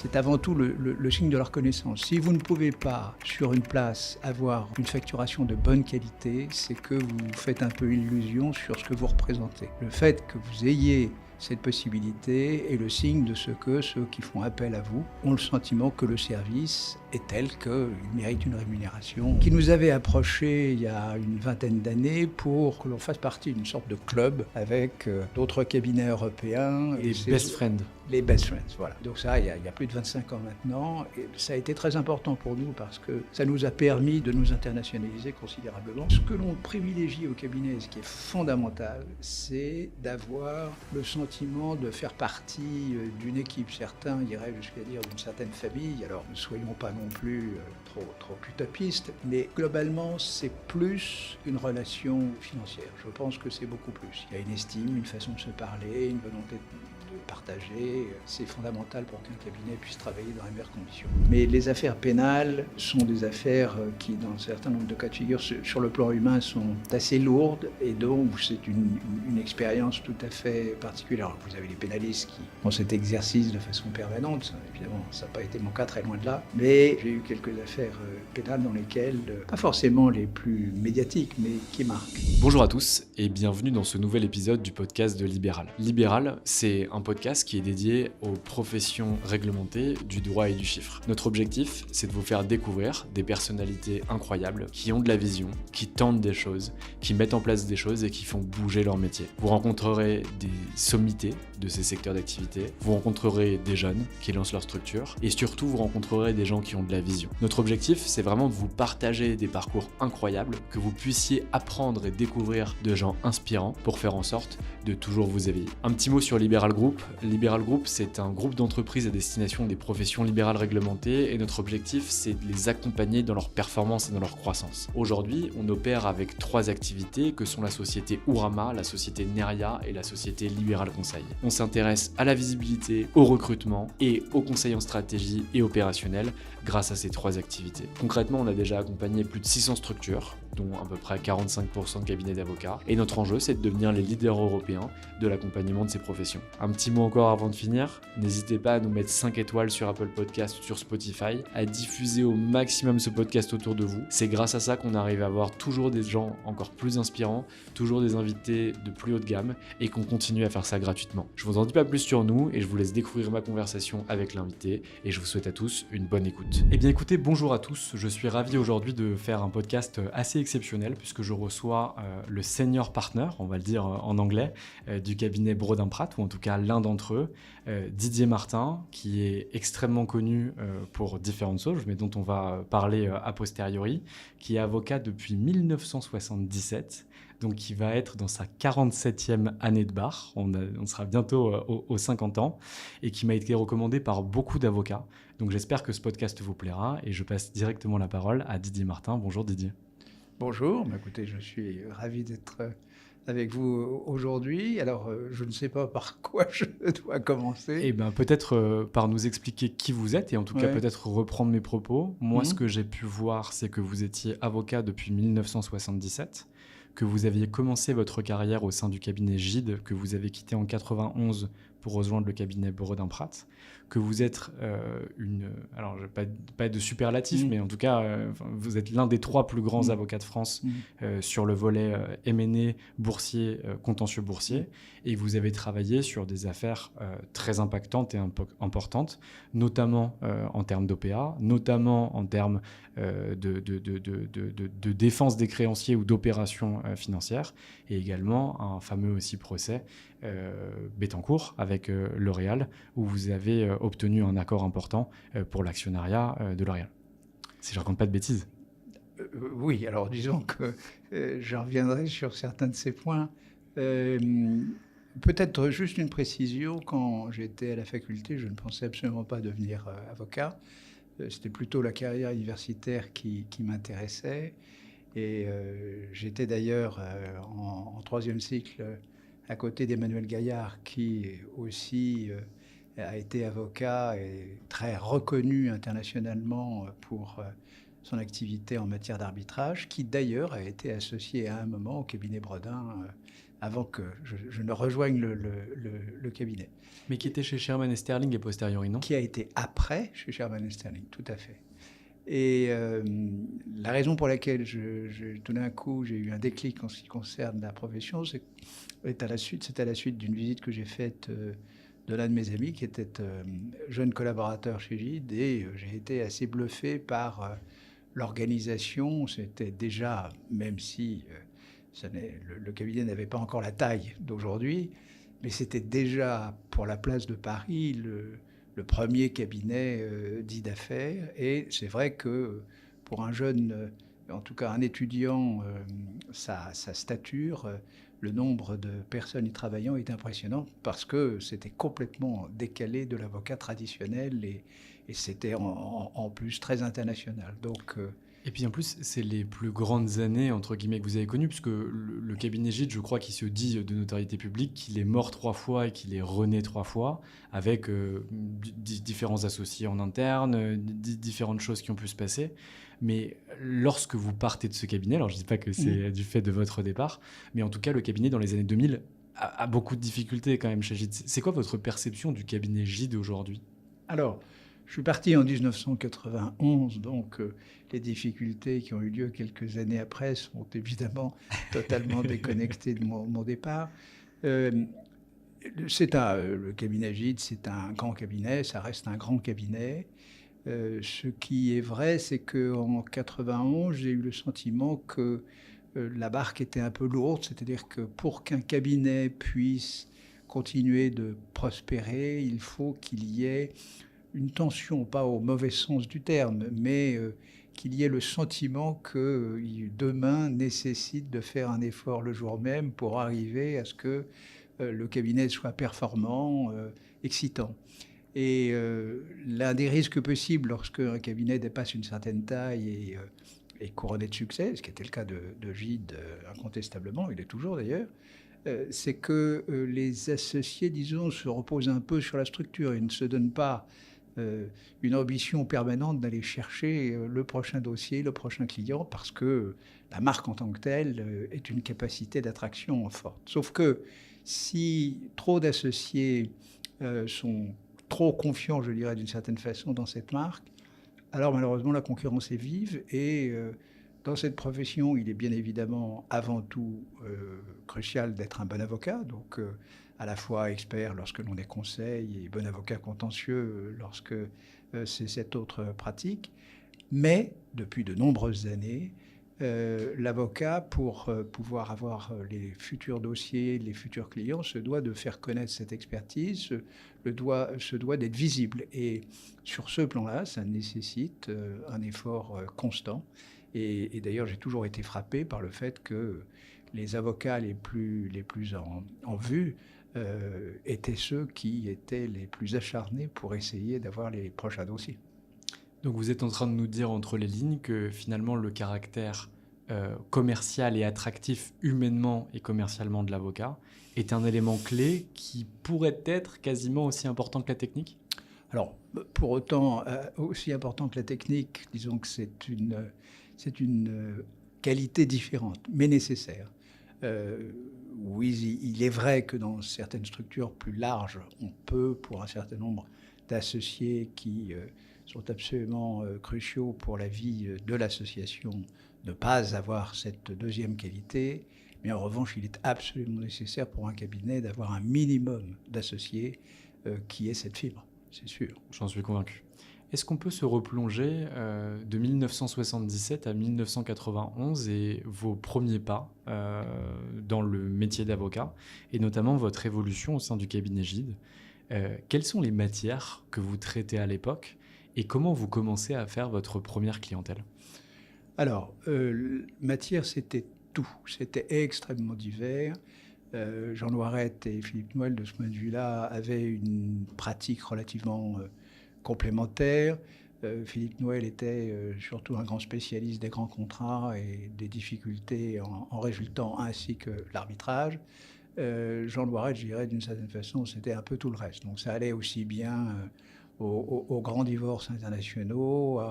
c'est avant tout le signe de la reconnaissance. Si vous ne pouvez pas, sur une place, avoir une facturation de bonne qualité, c'est que vous faites un peu illusion sur ce que vous représentez. Le fait que vous ayez cette possibilité est le signe de ce que ceux qui font appel à vous ont le sentiment que le service est tel qu'il mérite une rémunération. Qui nous avait approchés il y a une vingtaine d'années pour que l'on fasse partie d'une sorte de club avec d'autres cabinets européens. Les best friends. Les best friends, voilà. Donc ça, il y a plus de 25 ans maintenant. Et ça a été très important pour nous parce que ça nous a permis de nous internationaliser considérablement. Ce que l'on privilégie au cabinet, ce qui est fondamental, c'est d'avoir le sentiment de faire partie d'une équipe. Certains iraient jusqu'à dire d'une certaine famille. Alors ne soyons pas non plus trop utopistes, mais globalement, c'est plus une relation financière. Je pense que c'est beaucoup plus. Il y a une estime, une façon de se parler, une volonté de partager. C'est fondamental pour qu'un cabinet puisse travailler dans les meilleures conditions. Mais les affaires pénales sont des affaires qui, dans un certain nombre de cas de figure, sur le plan humain, sont assez lourdes et donc c'est une expérience tout à fait particulière. Alors, vous avez les pénalistes qui font cet exercice de façon permanente. Évidemment, ça n'a pas été mon cas, très loin de là. Mais j'ai eu quelques affaires pénales dans lesquelles, pas forcément les plus médiatiques, mais qui marquent. Bonjour à tous et bienvenue dans ce nouvel épisode du podcast de Libéral. Libéral, c'est un podcast qui est dédié aux professions réglementées du droit et du chiffre. Notre objectif, c'est de vous faire découvrir des personnalités incroyables qui ont de la vision, qui tentent des choses, qui mettent en place des choses et qui font bouger leur métier. Vous rencontrerez des sommités de ces secteurs d'activité, vous rencontrerez des jeunes qui lancent leur structure et surtout vous rencontrerez des gens qui ont de la vision. Notre objectif, c'est vraiment de vous partager des parcours incroyables, que vous puissiez apprendre et découvrir de gens inspirants pour faire en sorte de toujours vous éveiller. Un petit mot sur Libéral Group. Libéral Group, c'est un groupe d'entreprises à destination des professions libérales réglementées et notre objectif, c'est de les accompagner dans leur performance et dans leur croissance. Aujourd'hui, on opère avec 3 activités que sont la société Ourama, la société Neria et la société Libéral Conseil. On s'intéresse à la visibilité, au recrutement et au conseil en stratégie et opérationnel grâce à ces 3 activités. Concrètement, on a déjà accompagné plus de 600 structures, dont à peu près 45% de cabinets d'avocats. Et notre enjeu, c'est de devenir les leaders européens de l'accompagnement de ces professions. Un petit mot encore avant de finir, n'hésitez pas à nous mettre 5 étoiles sur Apple Podcast ou sur Spotify, à diffuser au maximum ce podcast autour de vous. C'est grâce à ça qu'on arrive à avoir toujours des gens encore plus inspirants, toujours des invités de plus haut de gamme et qu'on continue à faire ça gratuitement. Je vous en dis pas plus sur nous et je vous laisse découvrir ma conversation avec l'invité et je vous souhaite à tous une bonne écoute. Eh bien écoutez, bonjour à tous, je suis ravi aujourd'hui de faire un podcast assez exceptionnel puisque je reçois le senior partner, on va le dire en anglais, du cabinet Brodin-Pratt, ou en tout cas l'un d'entre eux, Didier Martin, qui est extrêmement connu pour différentes choses, mais dont on va parler a posteriori, qui est avocat depuis 1977, donc qui va être dans sa 47e année de barre, on sera bientôt aux 50 ans, et qui m'a été recommandé par beaucoup d'avocats. Donc j'espère que ce podcast vous plaira, et je passe directement la parole à Didier Martin. Bonjour Didier. Bonjour, écoutez, je suis ravi d'être avec vous aujourd'hui. Alors, je ne sais pas par quoi je dois commencer. Eh bien, peut-être par nous expliquer qui vous êtes et en tout cas peut-être reprendre mes propos. Moi, ce que j'ai pu voir, c'est que vous étiez avocat depuis 1977, que vous aviez commencé votre carrière au sein du cabinet Gide, que vous avez quitté en 91 pour rejoindre le cabinet Brodin-Pratt, que vous êtes alors je ne vais pas être de superlatif, mais en tout cas, vous êtes l'un des 3 plus grands avocats de France sur le volet M&A, boursier, contentieux boursier, et vous avez travaillé sur des affaires très impactantes et importantes, notamment en termes d'OPA, notamment en termes de défense des créanciers ou d'opérations financières, et également un fameux aussi procès Bettencourt avec L'Oréal, où vous avez obtenu un accord important pour l'actionnariat de L'Oréal. Si je ne raconte pas de bêtises. Oui, alors disons que je reviendrai sur certains de ces points. Peut-être juste une précision, quand j'étais à la faculté, je ne pensais absolument pas devenir avocat. C'était plutôt la carrière universitaire qui m'intéressait. Et j'étais d'ailleurs en 3e cycle à côté d'Emmanuel Gaillard, qui aussi a été avocat et très reconnu internationalement pour son activité en matière d'arbitrage, qui d'ailleurs a été associé à un moment au cabinet Brodin avant que je ne rejoigne le cabinet. Mais qui était chez Shearman et Sterling et posteriori, non? Qui a été après chez Shearman et Sterling, tout à fait. Et la raison pour laquelle tout d'un coup j'ai eu un déclic en ce qui concerne la profession, c'est à la suite d'une visite que j'ai faite de l'un de mes amis qui était jeune collaborateur chez Gide, et j'ai été assez bluffé par l'organisation. C'était déjà, même si le cabinet n'avait pas encore la taille d'aujourd'hui, mais c'était déjà pour la place de Paris le premier cabinet dit d'affaires. Et c'est vrai que pour un jeune, en tout cas un étudiant, sa stature, le nombre de personnes y travaillant est impressionnant parce que c'était complètement décalé de l'avocat traditionnel et c'était en plus très international. Donc, et puis en plus, c'est les plus grandes années, entre guillemets, que vous avez connues, puisque le cabinet Gide, je crois qu'il se dit de notoriété publique qu'il est mort 3 fois et qu'il est rené 3 fois, avec différents associés en interne, différentes choses qui ont pu se passer. Mais lorsque vous partez de ce cabinet, alors je ne dis pas que c'est du fait de votre départ, mais en tout cas, le cabinet, dans les années 2000, a beaucoup de difficultés quand même chez Gide. C'est quoi votre perception du cabinet Gide aujourd'hui ? Alors, je suis parti en 1991, donc les difficultés qui ont eu lieu quelques années après sont évidemment totalement déconnectées de mon départ. Le cabinet Gide, c'est un grand cabinet, ça reste un grand cabinet. Ce qui est vrai, c'est qu'en 91, j'ai eu le sentiment que la barque était un peu lourde, c'est-à-dire que pour qu'un cabinet puisse continuer de prospérer, il faut qu'il y ait une tension, pas au mauvais sens du terme, mais qu'il y ait le sentiment que demain nécessite de faire un effort le jour même pour arriver à ce que le cabinet soit performant, excitant. Et l'un des risques possibles lorsque un cabinet dépasse une certaine taille et est couronné de succès, ce qui était le cas de Gide incontestablement, il est toujours d'ailleurs, c'est que les associés, disons, se reposent un peu sur la structure. Ils ne se donnent pas une ambition permanente d'aller chercher le prochain dossier, le prochain client, parce que la marque en tant que telle est une capacité d'attraction forte. Sauf que si trop d'associés sont trop confiants, je dirais, d'une certaine façon, dans cette marque, alors malheureusement la concurrence est vive et dans cette profession, il est bien évidemment avant tout crucial d'être un bon avocat, donc à la fois expert lorsque l'on est conseil et bon avocat contentieux lorsque c'est cette autre pratique. Mais depuis de nombreuses années, l'avocat, pour pouvoir avoir les futurs dossiers, les futurs clients, se doit de faire connaître cette expertise, se doit d'être visible. Et sur ce plan-là, ça nécessite un effort constant. Et d'ailleurs, j'ai toujours été frappé par le fait que les avocats les plus en vue étaient ceux qui étaient les plus acharnés pour essayer d'avoir les prochains dossiers. Donc vous êtes en train de nous dire entre les lignes que finalement le caractère commercial et attractif humainement et commercialement de l'avocat est un élément clé qui pourrait être quasiment aussi important que la technique ? Alors, pour autant, aussi important que la technique, disons que c'est une qualité différente, mais nécessaire. Oui, il est vrai que dans certaines structures plus larges, on peut, pour un certain nombre d'associés qui sont absolument cruciaux pour la vie de l'association, ne pas avoir cette deuxième qualité. Mais en revanche, il est absolument nécessaire pour un cabinet d'avoir un minimum d'associés qui ait cette fibre, c'est sûr. J'en suis convaincu. Est-ce qu'on peut se replonger de 1977 à 1991 et vos premiers pas dans le métier d'avocat, et notamment votre évolution au sein du cabinet Gide ? Quelles sont les matières que vous traitez à l'époque et comment vous commencez à faire votre première clientèle ? Alors, matière, c'était tout. C'était extrêmement divers. Jean Noiret et Philippe Noël, de ce point de vue-là, avaient une pratique relativement complémentaire. Philippe Noël était surtout un grand spécialiste des grands contrats et des difficultés en résultant, ainsi que l'arbitrage. Jean Noiret, je dirais d'une certaine façon, c'était un peu tout le reste. Donc ça allait aussi bien aux grands divorces internationaux,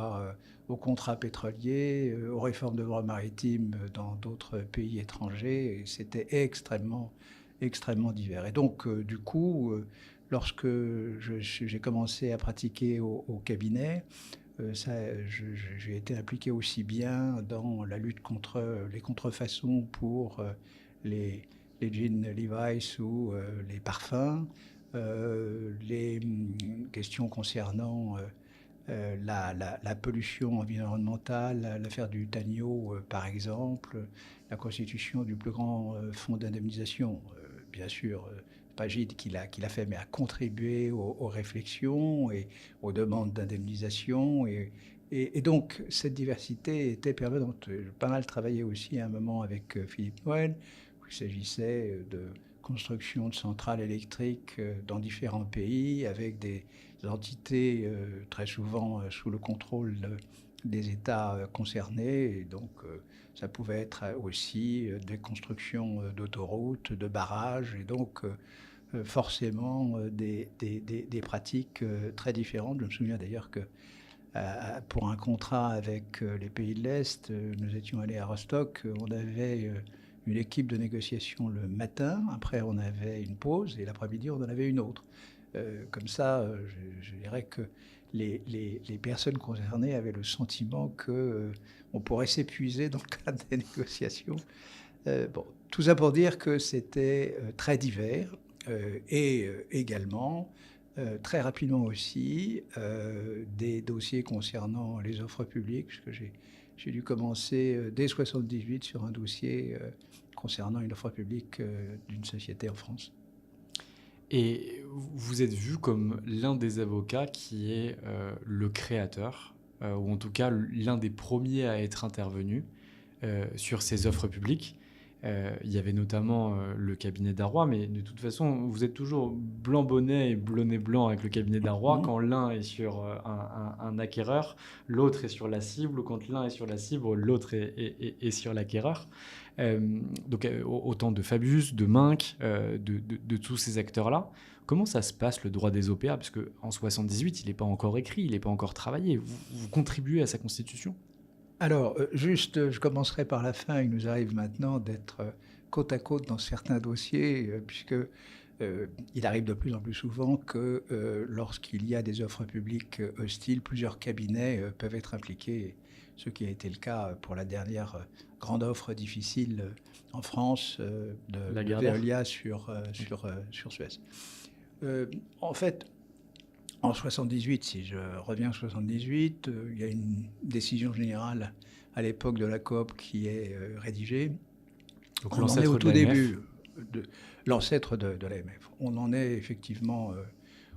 aux contrats pétroliers, aux réformes de droit maritime dans d'autres pays étrangers. Et c'était extrêmement divers. Et donc, du coup, lorsque j'ai commencé à pratiquer au cabinet, j'ai été impliqué aussi bien dans la lutte contre les contrefaçons pour les jeans Levi's ou les parfums, les questions concernant la pollution environnementale, l'affaire du Tanio par exemple, la constitution du plus grand fonds d'indemnisation. Bien sûr, pas Gide qui l'a fait, mais a contribué aux réflexions et aux demandes d'indemnisation. Et donc, cette diversité était permanente. J'ai pas mal travaillé aussi à un moment avec Philippe Noël, où il s'agissait de construction de centrales électriques dans différents pays, avec des entités très souvent sous le contrôle des États concernés. Et donc, ça pouvait être aussi des constructions d'autoroutes, de barrages, et donc forcément des pratiques très différentes. Je me souviens d'ailleurs que pour un contrat avec les pays de l'Est, nous étions allés à Rostock, on avait une équipe de négociation le matin, après on avait une pause, et l'après-midi on en avait une autre. Comme ça, je dirais que les personnes concernées avaient le sentiment qu'on pourrait s'épuiser dans le cadre des négociations. Bon, tout ça pour dire que c'était très divers et également, très rapidement aussi, des dossiers concernant les offres publiques, puisque j'ai dû commencer dès 1978 sur un dossier concernant une offre publique d'une société en France. Et vous êtes vu comme l'un des avocats qui est le créateur, ou en tout cas l'un des premiers à être intervenu sur ces offres publiques. Il y avait notamment le cabinet Darrois, mais de toute façon, vous êtes toujours blanc-bonnet et blonnet blanc avec le cabinet Darrois. Quand l'un est sur un acquéreur, l'autre est sur la cible, ou quand l'un est sur la cible, l'autre est sur l'acquéreur. Donc autant de Fabius, de Minc, de tous ces acteurs-là. Comment ça se passe le droit des OPA? Parce qu'en 78, il n'est pas encore écrit, il n'est pas encore travaillé. Vous contribuez à sa constitution? Alors, je commencerai par la fin. Il nous arrive maintenant d'être côte à côte dans certains dossiers, puisque il arrive de plus en plus souvent que lorsqu'il y a des offres publiques hostiles, plusieurs cabinets peuvent être impliqués, ce qui a été le cas pour la dernière grande offre difficile en France de Veolia sur Suez. En fait, en 78, si je reviens en 78, il y a une décision générale à l'époque de la COP qui est rédigée. Donc on en est au tout début, l'ancêtre de l'AMF. On en est effectivement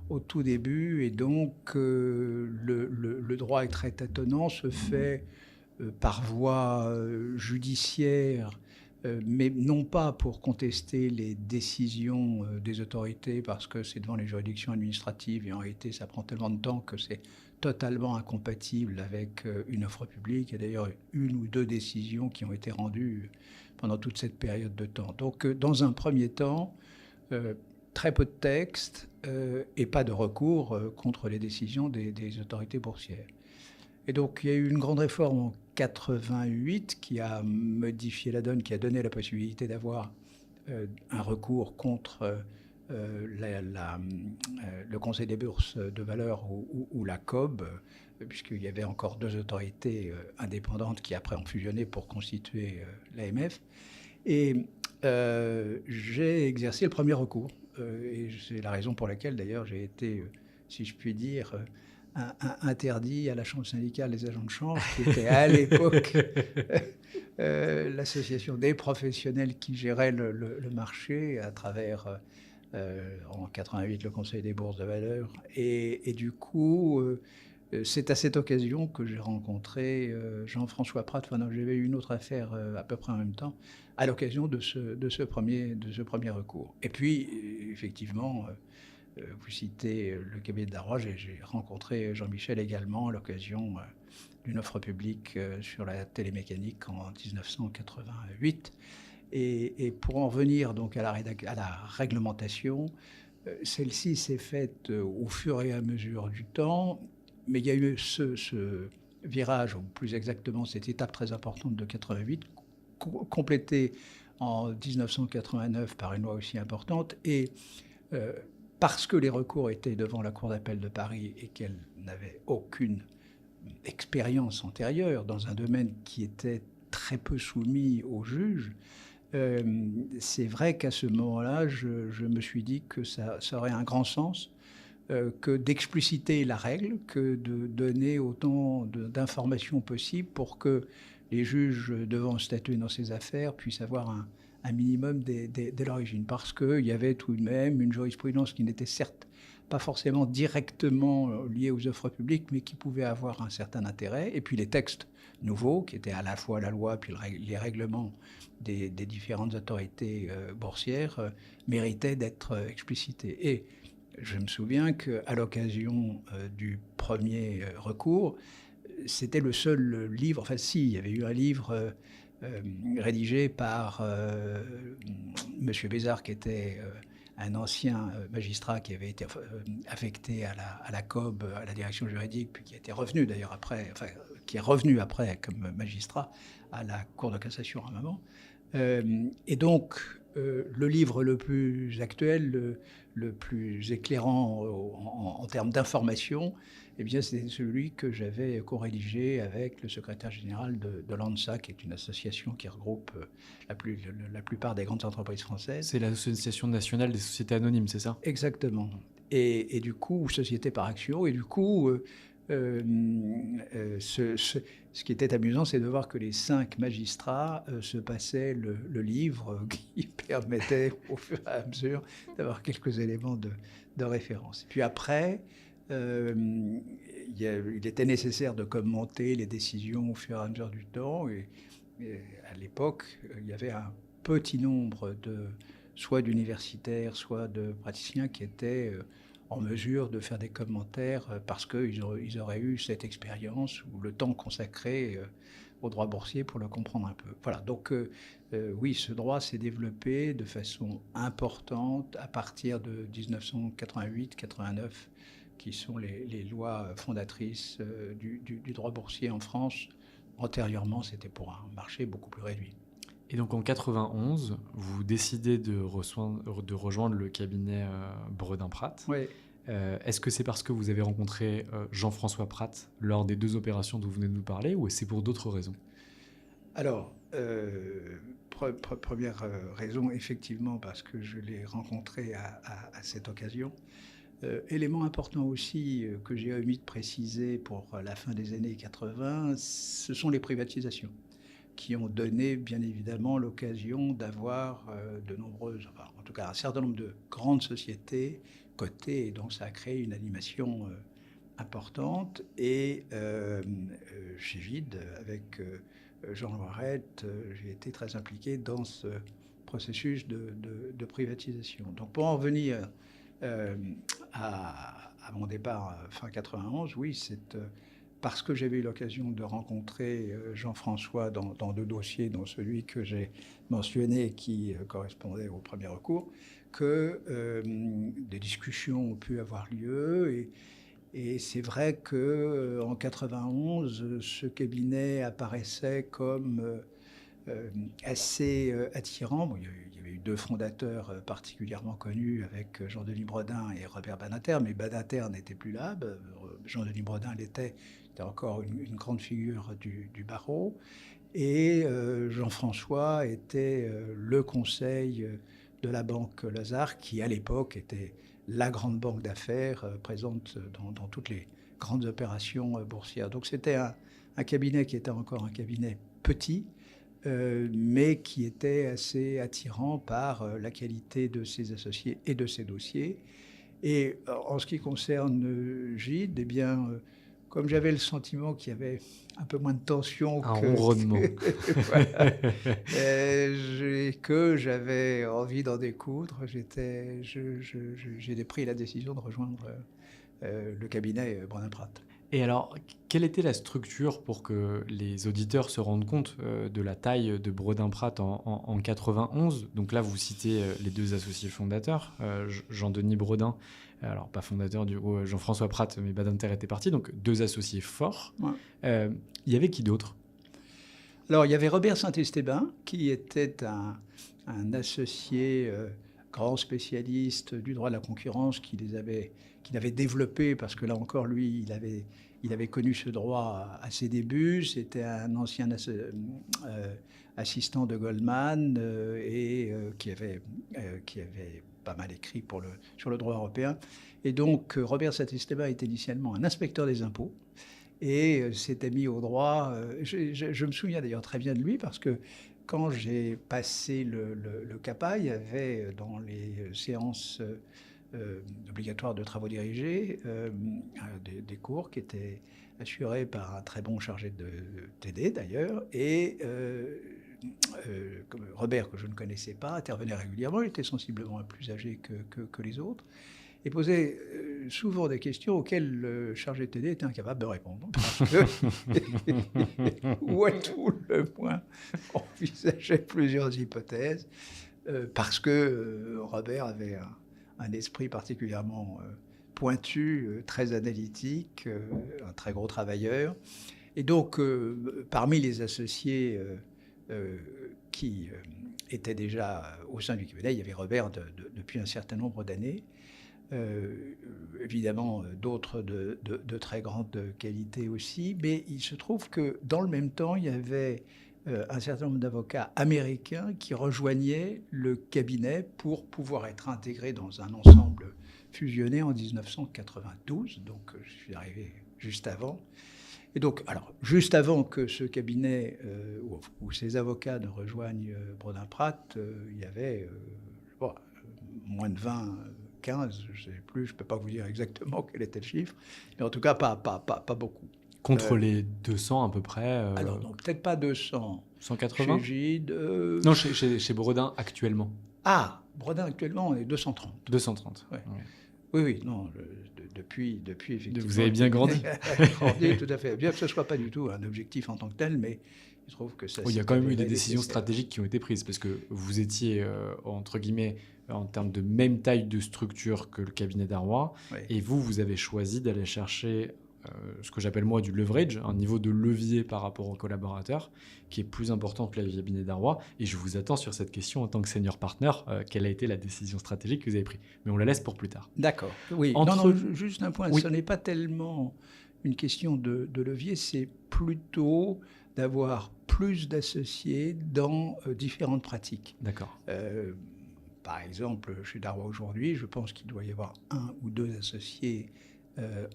au tout début, et donc le droit est très tâtonnant, se fait par voie judiciaire, mais non pas pour contester les décisions des autorités, parce que c'est devant les juridictions administratives, et en réalité ça prend tellement de temps que c'est totalement incompatible avec une offre publique. Il y a d'ailleurs une ou deux décisions qui ont été rendues pendant toute cette période de temps. Donc dans un premier temps, très peu de textes et pas de recours contre les décisions des autorités boursières. Et donc, il y a eu une grande réforme en 88 qui a modifié la donne, qui a donné la possibilité d'avoir un recours contre le Conseil des bourses de valeur ou la COB, puisqu'il y avait encore deux autorités indépendantes qui après ont fusionné pour constituer l'AMF. Et j'ai exercé le premier recours. Et c'est la raison pour laquelle, d'ailleurs, j'ai été, si je puis dire, interdit à la Chambre syndicale des agents de change, qui était à l'époque l'association des professionnels qui gérait le marché à travers, en 88, le Conseil des bourses de valeur. Et du coup, c'est à cette occasion que j'ai rencontré Jean-François Prat. Enfin, non, j'avais eu une autre affaire à peu près en même temps, à l'occasion de ce premier recours. Et puis, effectivement, vous citez le cabinet de Darrois, j'ai rencontré Jean-Michel également à l'occasion d'une offre publique sur la télémécanique en 1988. Et pour en venir donc à la réglementation, Celle-ci s'est faite au fur et à mesure du temps, mais il y a eu ce virage, ou plus exactement cette étape très importante de 88, complétée en 1989 par une loi aussi importante, et parce que les recours étaient devant la Cour d'appel de Paris et qu'elle n'avait aucune expérience antérieure dans un domaine qui était très peu soumis aux juges, c'est vrai qu'à ce moment-là, je me suis dit que ça aurait un grand sens que d'expliciter la règle, que de donner autant d'informations possibles pour que les juges devant statuer dans ces affaires puissent avoir un minimum dès l'origine. Parce qu'il y avait tout de même une jurisprudence qui n'était certes pas forcément directement liée aux offres publiques, mais qui pouvait avoir un certain intérêt. Et puis les textes nouveaux, qui étaient à la fois la loi puis les règlements des différentes autorités boursières, méritaient d'être explicités. Et je me souviens qu'à l'occasion du premier recours, c'était le seul livre, enfin si, il y avait eu un livre rédigé par M. Bézard, qui était un ancien magistrat qui avait été affecté à la COB, à la direction juridique, puis qui était revenu d'ailleurs après, enfin qui est revenu après comme magistrat à la Cour de cassation à un moment. Et donc, le livre le plus actuel, le plus éclairant en termes d'information, eh bien, c'est celui que j'avais co-rédigé avec le secrétaire général de l'ANSA, qui est une association qui regroupe la plupart des grandes entreprises françaises. C'est l'Association nationale des sociétés anonymes, c'est ça ? Exactement. Et du coup, société par action, et du coup... ce qui était amusant, c'est de voir que les 5 magistrats se passaient le livre qui permettait au fur et à mesure d'avoir quelques éléments de référence. Puis après, il était nécessaire de commenter les décisions au fur et à mesure du temps. Et à l'époque, il y avait un petit nombre soit d'universitaires, soit de praticiens qui étaient... en mesure de faire des commentaires parce qu'ils auraient eu cette expérience ou le temps consacré au droit boursier pour le comprendre un peu. Voilà, donc oui, ce droit s'est développé de façon importante à partir de 1988-89, qui sont les lois fondatrices du droit boursier en France. Antérieurement, c'était pour un marché beaucoup plus réduit. Et donc en 91, vous décidez de rejoindre le cabinet Bredin-Pratt. Oui. Est-ce que c'est parce que vous avez rencontré Jean-François Pratt lors des 2 opérations dont vous venez de nous parler, ou c'est pour d'autres raisons ? Alors, première raison, effectivement, parce que je l'ai rencontré à cette occasion. Élément important aussi que j'ai omis de préciser pour la fin des années 80, ce sont les privatisations, qui ont donné bien évidemment l'occasion d'avoir de nombreuses, enfin, en tout cas un certain nombre de grandes sociétés cotées, et donc ça a créé une animation importante. Et chez Gide, avec Jean Loirette, j'ai été très impliqué dans ce processus de privatisation. Donc pour en revenir à mon départ fin 91, oui, c'est... parce que j'avais eu l'occasion de rencontrer Jean-François dans 2 dossiers, dont celui que j'ai mentionné qui correspondait au premier recours, que des discussions ont pu avoir lieu. Et c'est vrai qu'en 91, ce cabinet apparaissait comme assez attirant. Bon, il y avait eu 2 fondateurs particulièrement connus, avec Jean-Denis Bredin et Robert Badinter, mais Badinter n'était plus là. Jean-Denis Bredin l'était. C'était encore une grande figure du barreau. Et Jean-François était le conseil de la Banque Lazare, qui à l'époque était la grande banque d'affaires présente dans toutes les grandes opérations boursières. Donc c'était un cabinet qui était encore un cabinet petit, mais qui était assez attirant par la qualité de ses associés et de ses dossiers. Et en ce qui concerne Gide, eh bien... comme j'avais le sentiment qu'il y avait un peu moins de tension ronronnement. Que j'avais envie d'en découdre, j'ai pris la décision de rejoindre le cabinet Bredin-Pratt. Et alors, quelle était la structure pour que les auditeurs se rendent compte de la taille de Bredin-Pratt en 91 ? Donc là, vous citez les deux associés fondateurs, Jean-Denis Bredin, alors pas fondateur du coup, Jean-François Pratt, mais Badinter était parti, donc deux associés forts. Ouais. Il y avait qui d'autre ? Alors, il y avait Robert Saint-Estébin, qui était un associé grand spécialiste du droit de la concurrence, qu'il avait développé, parce que là encore, lui, il avait connu ce droit à ses débuts. C'était un ancien assistant de Goldman qui avait pas mal écrit sur le droit européen. Et donc, Robert Saint-Estébin était initialement un inspecteur des impôts et s'était mis au droit. Je me souviens d'ailleurs très bien de lui parce que quand j'ai passé le CAPA, il y avait dans les séances obligatoires de travaux dirigés des cours qui étaient assurés par un très bon chargé de TD d'ailleurs, et Robert, que je ne connaissais pas, intervenait régulièrement. Il était sensiblement plus âgé que les autres et posait souvent des questions auxquelles le chargé de TD était incapable de répondre, parce que, ou à tout le moins, envisageait plusieurs hypothèses, parce que Robert avait un esprit particulièrement pointu, très analytique, un très gros travailleur. Et donc, parmi les associés qui étaient déjà au sein du cabinet, il y avait Robert depuis un certain nombre d'années. Évidemment, d'autres de très grande qualité aussi, mais il se trouve que dans le même temps, il y avait un certain nombre d'avocats américains qui rejoignaient le cabinet pour pouvoir être intégrés dans un ensemble fusionné en 1992, donc je suis arrivé juste avant. Et donc, alors, juste avant que ce cabinet ou ces avocats ne rejoignent Bredin-Pratt, il y avait moins de 20, 15, je ne sais plus, je ne peux pas vous dire exactement quel était le chiffre, mais en tout cas pas beaucoup. Contre les 200 à peu près Alors non, peut-être pas 200. 180 Chez Gide Non, chez Bredin actuellement. Ah, Bredin actuellement, on est 230. 230. Ouais. Oui, non, depuis effectivement. Vous avez bien grandi. Grandi, tout à fait. Bien que ce ne soit pas du tout un objectif en tant que tel, mais il se trouve que ça... Il y a quand même eu des décisions stratégiques qui ont été prises, parce que vous étiez, entre guillemets, en termes de même taille de structure que le cabinet Darrois, oui. Et vous avez choisi d'aller chercher ce que j'appelle moi du leverage, un niveau de levier par rapport aux collaborateurs qui est plus important que le cabinet Darrois. Et je vous attends sur cette question en tant que senior partner. Quelle a été la décision stratégique que vous avez prise ? Mais on la laisse pour plus tard. D'accord. Oui. Non, juste un point. Oui. Ce n'est pas tellement une question de levier, c'est plutôt d'avoir plus d'associés dans différentes pratiques. D'accord. Par exemple, chez Darrois aujourd'hui, je pense qu'il doit y avoir 1 ou 2 associés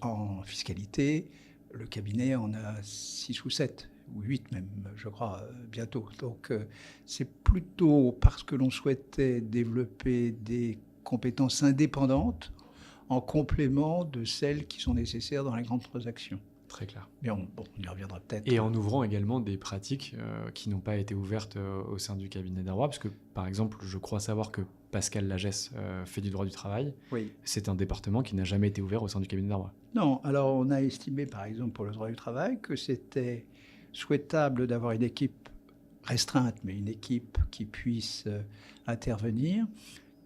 en fiscalité. Le cabinet en a 6 ou 7, ou 8 même, je crois, bientôt. Donc, c'est plutôt parce que l'on souhaitait développer des compétences indépendantes en complément de celles qui sont nécessaires dans les grandes transactions. Très clair. Mais on y reviendra peut-être. Et en ouvrant également des pratiques qui n'ont pas été ouvertes au sein du cabinet Darrois, parce que, par exemple, je crois savoir que Pascal Lagesse fait du droit du travail. Oui. C'est un département qui n'a jamais été ouvert au sein du cabinet Darrois. Non, alors on a estimé, par exemple, pour le droit du travail, que c'était souhaitable d'avoir une équipe restreinte, mais une équipe qui puisse intervenir,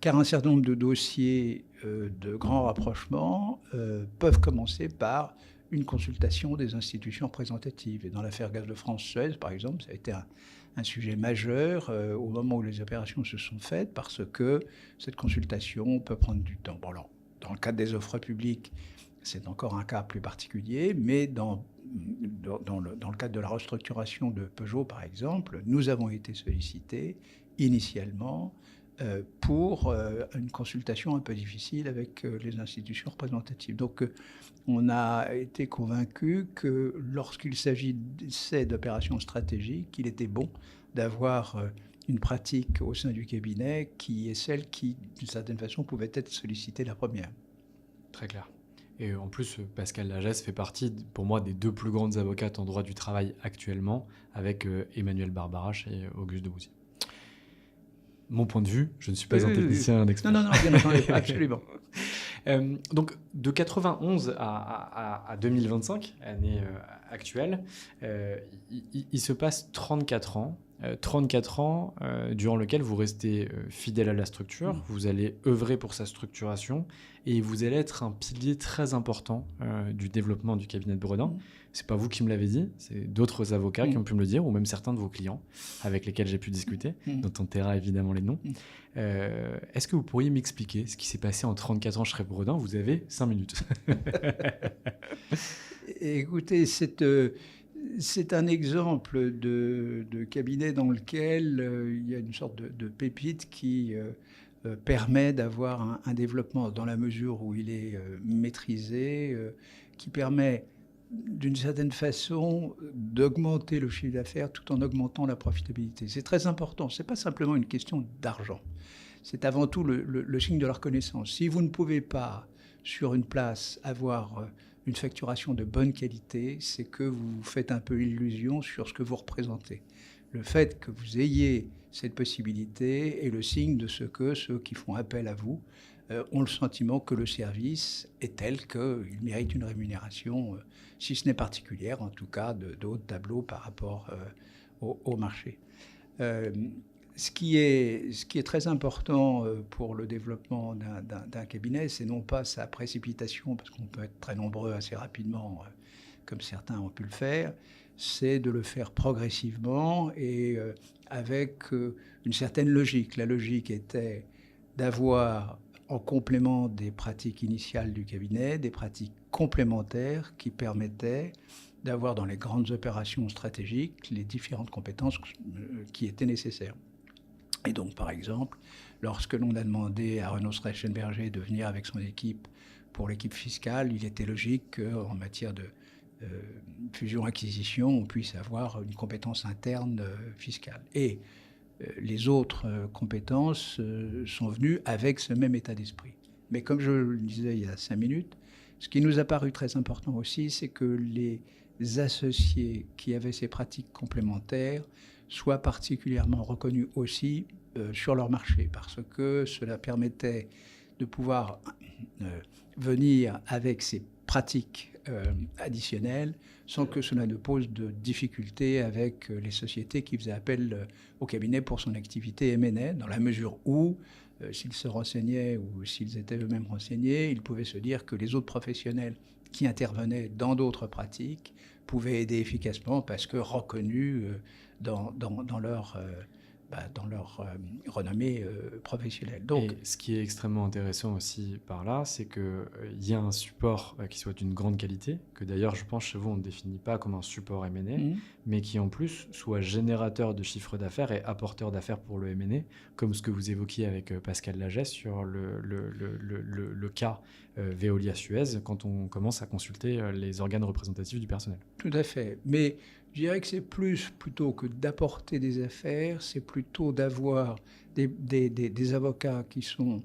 car un certain nombre de dossiers de grand rapprochement peuvent commencer par une consultation des institutions représentatives. Et dans l'affaire Gaz de France-Suez, par exemple, ça a été un sujet majeur au moment où les opérations se sont faites, parce que cette consultation peut prendre du temps. Bon, alors, dans le cadre des offres publiques, c'est encore un cas plus particulier, mais dans le cadre de la restructuration de Peugeot, par exemple, nous avons été sollicités initialement pour une consultation un peu difficile avec les institutions représentatives. Donc, on a été convaincus que lorsqu'il s'agissait d'opérations stratégiques, il était bon d'avoir une pratique au sein du cabinet qui est celle qui, d'une certaine façon, pouvait être sollicitée la première. Très clair. Et en plus, Pascal Lagesse fait partie, pour moi, des 2 plus grandes avocates en droit du travail actuellement, avec Emmanuel Barbarache et Auguste Debouzy. Mon point de vue, je ne suis pas un technicien, un expert. Non, bien entendu, absolument. Donc, de 91 à 2025, année actuelle, il se passe 34 ans. 34 ans durant lesquels vous restez fidèle à la structure, vous allez œuvrer pour sa structuration et vous allez être un pilier très important du développement du cabinet de Bredin. C'est pas vous qui me l'avez dit, c'est d'autres avocats qui ont pu me le dire, ou même certains de vos clients avec lesquels j'ai pu discuter, dont on taira évidemment les noms. Est-ce que vous pourriez m'expliquer ce qui s'est passé en 34 ans chez Bredin? Vous avez 5 minutes. Écoutez, c'est un exemple de cabinet dans lequel il y a une sorte de pépite qui permet d'avoir un développement dans la mesure où il est maîtrisé, qui permet d'une certaine façon d'augmenter le chiffre d'affaires tout en augmentant la profitabilité. C'est très important, ce n'est pas simplement une question d'argent, c'est avant tout le signe de la reconnaissance. Si vous ne pouvez pas, sur une place, avoir une facturation de bonne qualité, c'est que vous faites un peu illusion sur ce que vous représentez. Le fait que vous ayez cette possibilité est le signe de ce que ceux qui font appel à vous ont le sentiment que le service est tel qu'il mérite une rémunération, si ce n'est particulière, en tout cas de haut de tableau par rapport au marché. Ce qui est très important pour le développement d'un cabinet, c'est non pas sa précipitation, parce qu'on peut être très nombreux assez rapidement, comme certains ont pu le faire, c'est de le faire progressivement et avec une certaine logique. La logique était d'avoir en complément des pratiques initiales du cabinet, des pratiques complémentaires qui permettaient d'avoir dans les grandes opérations stratégiques les différentes compétences qui étaient nécessaires. Et donc, par exemple, lorsque l'on a demandé à Renaud Streichenberger de venir avec son équipe pour l'équipe fiscale, il était logique qu'en matière de fusion-acquisition, on puisse avoir une compétence interne fiscale. Et les autres compétences sont venues avec ce même état d'esprit. Mais comme je le disais il y a 5 minutes, ce qui nous a paru très important aussi, c'est que les associés qui avaient ces pratiques complémentaires soient particulièrement reconnus aussi sur leur marché, parce que cela permettait de pouvoir venir avec ces pratiques additionnelles sans que cela ne pose de difficultés avec les sociétés qui faisaient appel au cabinet pour son activité M&A, dans la mesure où, s'ils se renseignaient ou s'ils étaient eux-mêmes renseignés, ils pouvaient se dire que les autres professionnels qui intervenaient dans d'autres pratiques pouvaient aider efficacement parce que reconnus dans leur renommée professionnelle. Donc, et ce qui est extrêmement intéressant aussi par là, c'est qu'il y a un support qui soit d'une grande qualité, que d'ailleurs je pense chez vous on ne définit pas comme un support M&A, mais qui en plus soit générateur de chiffre d'affaires et apporteur d'affaires pour le M&A, comme ce que vous évoquiez avec Pascal Lagesse sur le cas Veolia-Suez, quand on commence à consulter les organes représentatifs du personnel. Tout à fait, mais je dirais que c'est plutôt que d'apporter des affaires, c'est plutôt d'avoir des avocats qui sont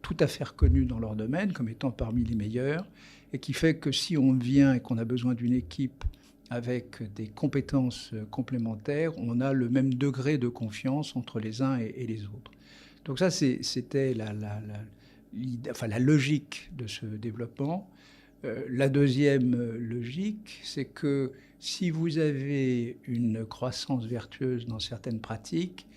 tout à fait reconnus dans leur domaine comme étant parmi les meilleurs, et qui fait que si on vient et qu'on a besoin d'une équipe avec des compétences complémentaires, on a le même degré de confiance entre les uns et les autres. Donc ça, c'était la logique de ce développement. La deuxième logique, c'est que si vous avez une croissance vertueuse dans certaines pratiques,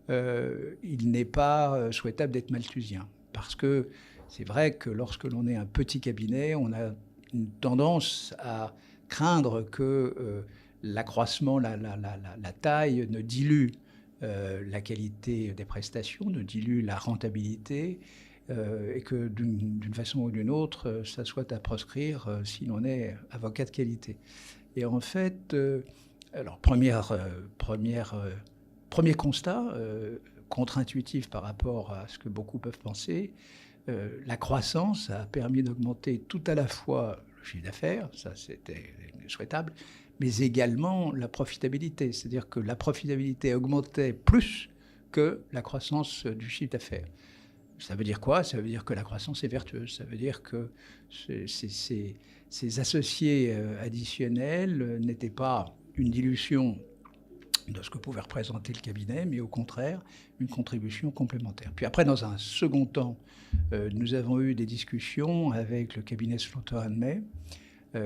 il n'est pas souhaitable d'être malthusien. Parce que c'est vrai que lorsque l'on est un petit cabinet, on a une tendance à craindre que l'accroissement, la taille ne dilue la qualité des prestations, ne dilue la rentabilité, et que d'une façon ou d'une autre, ça soit à proscrire si l'on est avocat de qualité. Et en fait, alors premier constat, contre-intuitif par rapport à ce que beaucoup peuvent penser, la croissance a permis d'augmenter tout à la fois le chiffre d'affaires, ça c'était souhaitable, mais également la profitabilité. C'est-à-dire que la profitabilité augmentait plus que la croissance du chiffre d'affaires. Ça veut dire quoi? Ça veut dire que la croissance est vertueuse. Ça veut dire que ces associés additionnels n'étaient pas une dilution de ce que pouvait représenter le cabinet, mais au contraire, une contribution complémentaire. Puis après, dans un second temps, nous avons eu des discussions avec le cabinet Slaughter & May,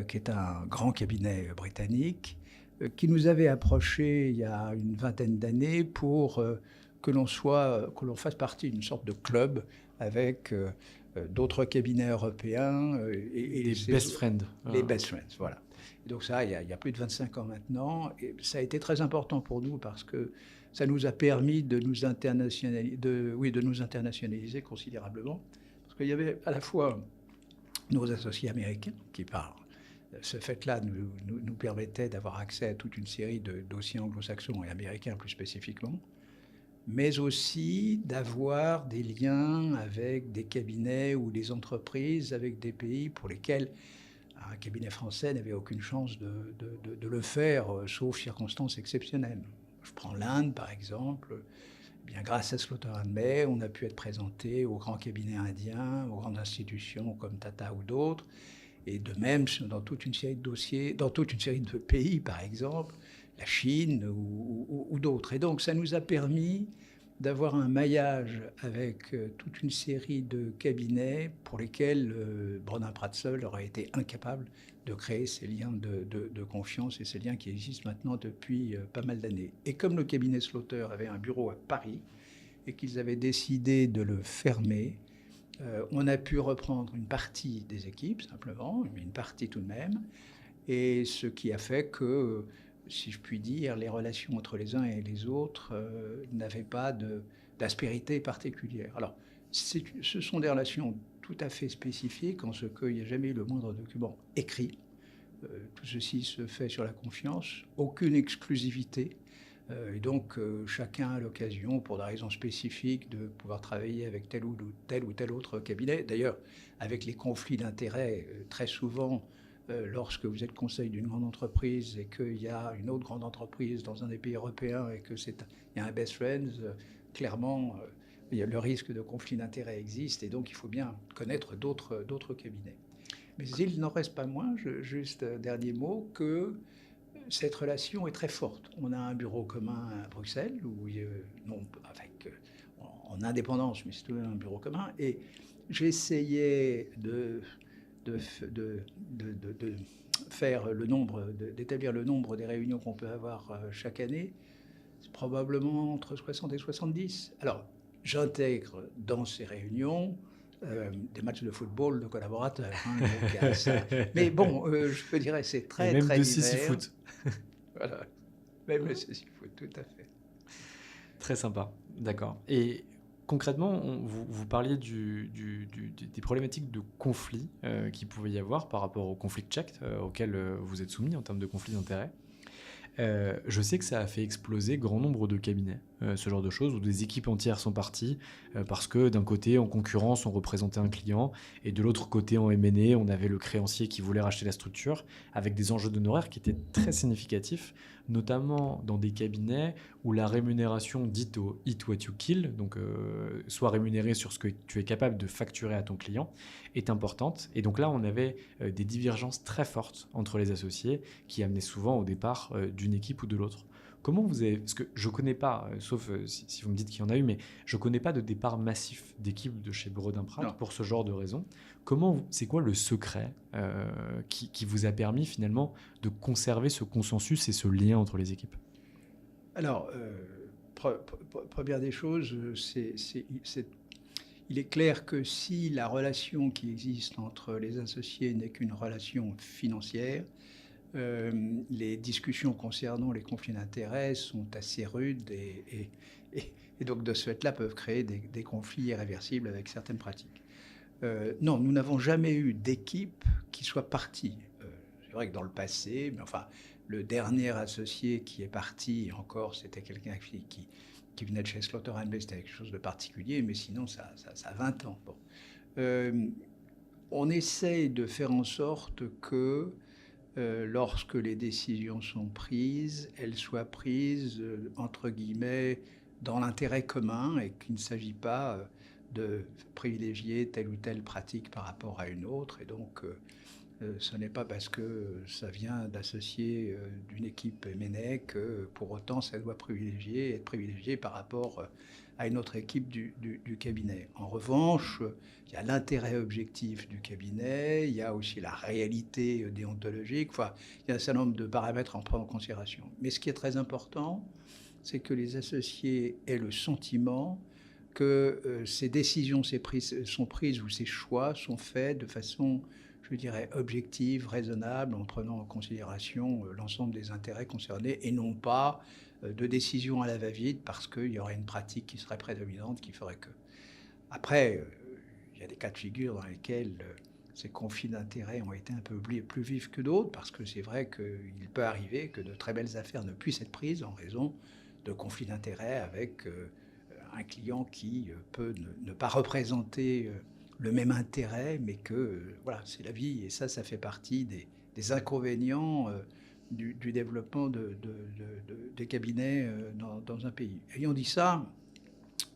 qui est un grand cabinet britannique, qui nous avait approchés il y a une vingtaine d'années pour que l'on fasse partie d'une sorte de club avec d'autres cabinets européens. Et les best friends. Les best friends, voilà. Et donc ça, il y a plus de 25 ans maintenant, et ça a été très important pour nous parce que ça nous a permis de nous internationaliser considérablement. Parce qu'il y avait à la fois nos associés américains qui parlent. Ce fait-là nous permettait d'avoir accès à toute une série de dossiers anglo-saxons et américains plus spécifiquement, mais aussi d'avoir des liens avec des cabinets ou des entreprises avec des pays pour lesquels un cabinet français n'avait aucune chance de le faire, sauf circonstances exceptionnelles. Je prends l'Inde, par exemple. Eh bien, grâce à Slaughter & May, on a pu être présenté aux grands cabinets indiens, aux grandes institutions comme Tata ou d'autres, et de même dans toute une série de dossiers, dans toute une série de pays, par exemple, la Chine ou d'autres. Et donc, ça nous a permis d'avoir un maillage avec toute une série de cabinets pour lesquels Brodin-Pratt seul aurait été incapable de créer ces liens de confiance et ces liens qui existent maintenant depuis pas mal d'années. Et comme le cabinet Slaughter avait un bureau à Paris et qu'ils avaient décidé de le fermer, on a pu reprendre une partie des équipes, simplement, mais une partie tout de même, et ce qui a fait que, si je puis dire, les relations entre les uns et les autres n'avaient pas d'aspérité particulière. Alors, ce sont des relations tout à fait spécifiques, en ce qu'il n'y a jamais eu le moindre document écrit. Tout ceci se fait sur la confiance, aucune exclusivité. Et donc, chacun a l'occasion, pour des raisons spécifiques, de pouvoir travailler avec tel ou tel autre cabinet. D'ailleurs, avec les conflits d'intérêts, très souvent, lorsque vous êtes conseil d'une grande entreprise et qu'il y a une autre grande entreprise dans un des pays européens et qu'il y a un best friends, clairement, le risque de conflit d'intérêts existe et donc il faut bien connaître d'autres cabinets. Mais il n'en reste pas moins, juste dernier mot, que cette relation est très forte. On a un bureau commun à Bruxelles, en indépendance, mais c'est tout de même un bureau commun. Et j'essayais d'établir le nombre des réunions qu'on peut avoir chaque année. C'est probablement entre 60 et 70. Alors, j'intègre dans ces réunions des matchs de football de collaborateurs. Donc ça. Mais bon, je dirais c'est très, même très de divers. Sisyfoot. Voilà, même le Sisyfoot, tout à fait. Très sympa, d'accord. Et concrètement, vous parliez des problématiques de conflit qu'il pouvait y avoir par rapport au Conflict Check auquel vous êtes soumis en termes de conflit d'intérêts. Je sais que ça a fait exploser grand nombre de cabinets, ce genre de choses, où des équipes entières sont parties parce que d'un côté, en concurrence, on représentait un client et de l'autre côté, en M&A, on avait le créancier qui voulait racheter la structure avec des enjeux d'honoraires qui étaient très significatifs, notamment dans des cabinets où la rémunération dite au hit what you kill, donc soit rémunérée sur ce que tu es capable de facturer à ton client, est importante. Et donc là, on avait des divergences très fortes entre les associés qui amenaient souvent au départ d'une équipe ou de l'autre. Comment vous avez... Parce que je ne connais pas, sauf si vous me dites qu'il y en a eu, mais je ne connais pas de départ massif d'équipe de chez Brodin-Pratt pour ce genre de raisons. C'est quoi le secret qui vous a permis finalement de conserver ce consensus et ce lien entre les équipes ? Alors, première des choses, il est clair que si la relation qui existe entre les associés n'est qu'une relation financière, les discussions concernant les conflits d'intérêts sont assez rudes et donc de ce fait-là peuvent créer des conflits irréversibles avec certaines pratiques. Non, nous n'avons jamais eu d'équipe qui soit partie. C'est vrai que dans le passé, mais enfin, le dernier associé qui est parti, encore, c'était quelqu'un qui venait de chez Slaughter & May, c'était quelque chose de particulier, mais sinon, ça a 20 ans. Bon. On essaye de faire en sorte que lorsque les décisions sont prises, elles soient prises, entre guillemets, dans l'intérêt commun et qu'il ne s'agit pas de privilégier telle ou telle pratique par rapport à une autre. Et donc, Ce n'est pas parce que ça vient d'associés d'une équipe M&A que pour autant ça doit être privilégié par rapport à une autre équipe du cabinet. En revanche, il y a l'intérêt objectif du cabinet, il y a aussi la réalité déontologique, enfin, il y a un certain nombre de paramètres à prendre en considération. Mais ce qui est très important, c'est que les associés aient le sentiment que ces décisions sont prises ou ces choix sont faits de façon, je dirais, objective, raisonnable, en prenant en considération l'ensemble des intérêts concernés et non pas de décisions à la va-vite parce qu'il y aurait une pratique qui serait prédominante qui ferait que. Après, il y a des cas de figure dans lesquels ces conflits d'intérêts ont été un peu plus vifs que d'autres parce que c'est vrai qu'il peut arriver que de très belles affaires ne puissent être prises en raison de conflits d'intérêts avec un client qui peut ne pas représenter le même intérêt, mais que voilà, c'est la vie, et ça fait partie des inconvénients du développement des cabinets dans un pays. Ayant dit ça,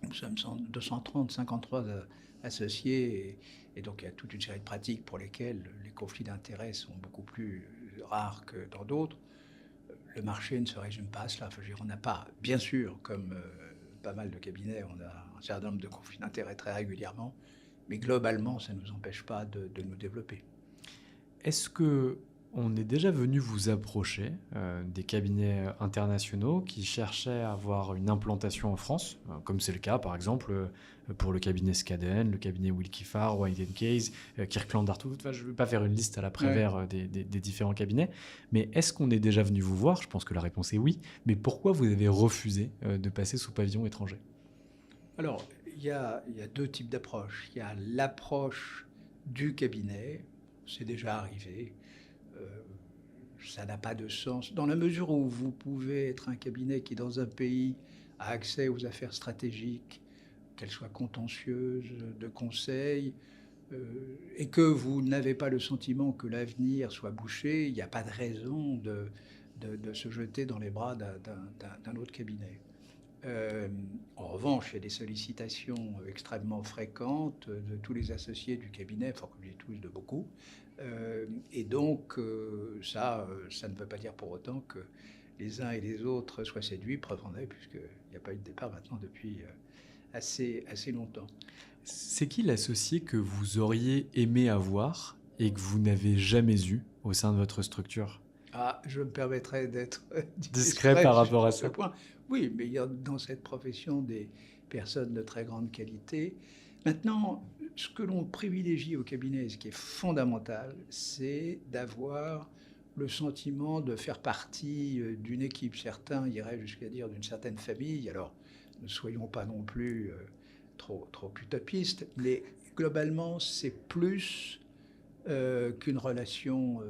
nous sommes 230, 53 associés, et donc il y a toute une série de pratiques pour lesquelles les conflits d'intérêts sont beaucoup plus rares que dans d'autres. Le marché ne se résume pas à cela. Enfin, je veux dire, on n'a pas, bien sûr, comme pas mal de cabinets, on a un certain nombre de conflits d'intérêts très régulièrement, mais globalement, ça ne nous empêche pas de nous développer. Est-ce qu'on est déjà venu vous approcher des cabinets internationaux qui cherchaient à avoir une implantation en France, comme c'est le cas par exemple pour le cabinet Skadden, le cabinet Willkie Farr, White & Case, Kirkland Arthur. Enfin, je ne vais pas faire une liste à la Prévert des différents cabinets, mais est-ce qu'on est déjà venu vous voir? Je pense que la réponse est oui, mais pourquoi vous avez refusé de passer sous pavillon étranger? Alors, il y a deux types d'approches. Il y a l'approche du cabinet, c'est déjà arrivé. Ça n'a pas de sens. Dans la mesure où vous pouvez être un cabinet qui, dans un pays, a accès aux affaires stratégiques, qu'elles soient contentieuses, de conseil, et que vous n'avez pas le sentiment que l'avenir soit bouché, il n'y a pas de raison de se jeter dans les bras d'un autre cabinet. En revanche, il y a des sollicitations extrêmement fréquentes de tous les associés du cabinet, enfin, comme je dis tous, de beaucoup. Et donc, ça ne veut pas dire pour autant que les uns et les autres soient séduits, preuve en est, puisqu'il n'y a pas eu de départ maintenant depuis assez longtemps. C'est qui l'associé que vous auriez aimé avoir et que vous n'avez jamais eu au sein de votre structure? Ah, je me permettrai d'être discret par rapport à sur ce ça. point. Oui, mais il y a dans cette profession des personnes de très grande qualité. Maintenant, ce que l'on privilégie au cabinet, ce qui est fondamental, c'est d'avoir le sentiment de faire partie d'une équipe. Certains iraient jusqu'à dire d'une certaine famille. Alors, ne soyons pas non plus trop utopistes, mais globalement, c'est plus qu'une relation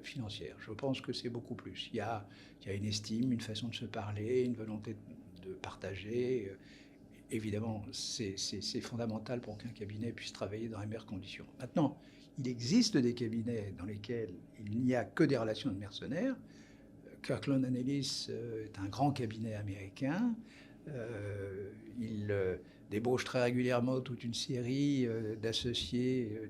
financière. Je pense que c'est beaucoup plus. Il y a une estime, une façon de se parler, une volonté de partager. Évidemment, c'est fondamental pour qu'un cabinet puisse travailler dans les meilleures conditions. Maintenant, il existe des cabinets dans lesquels il n'y a que des relations de mercenaires. Kirkland & Ellis est un grand cabinet américain. Il débauche très régulièrement toute une série d'associés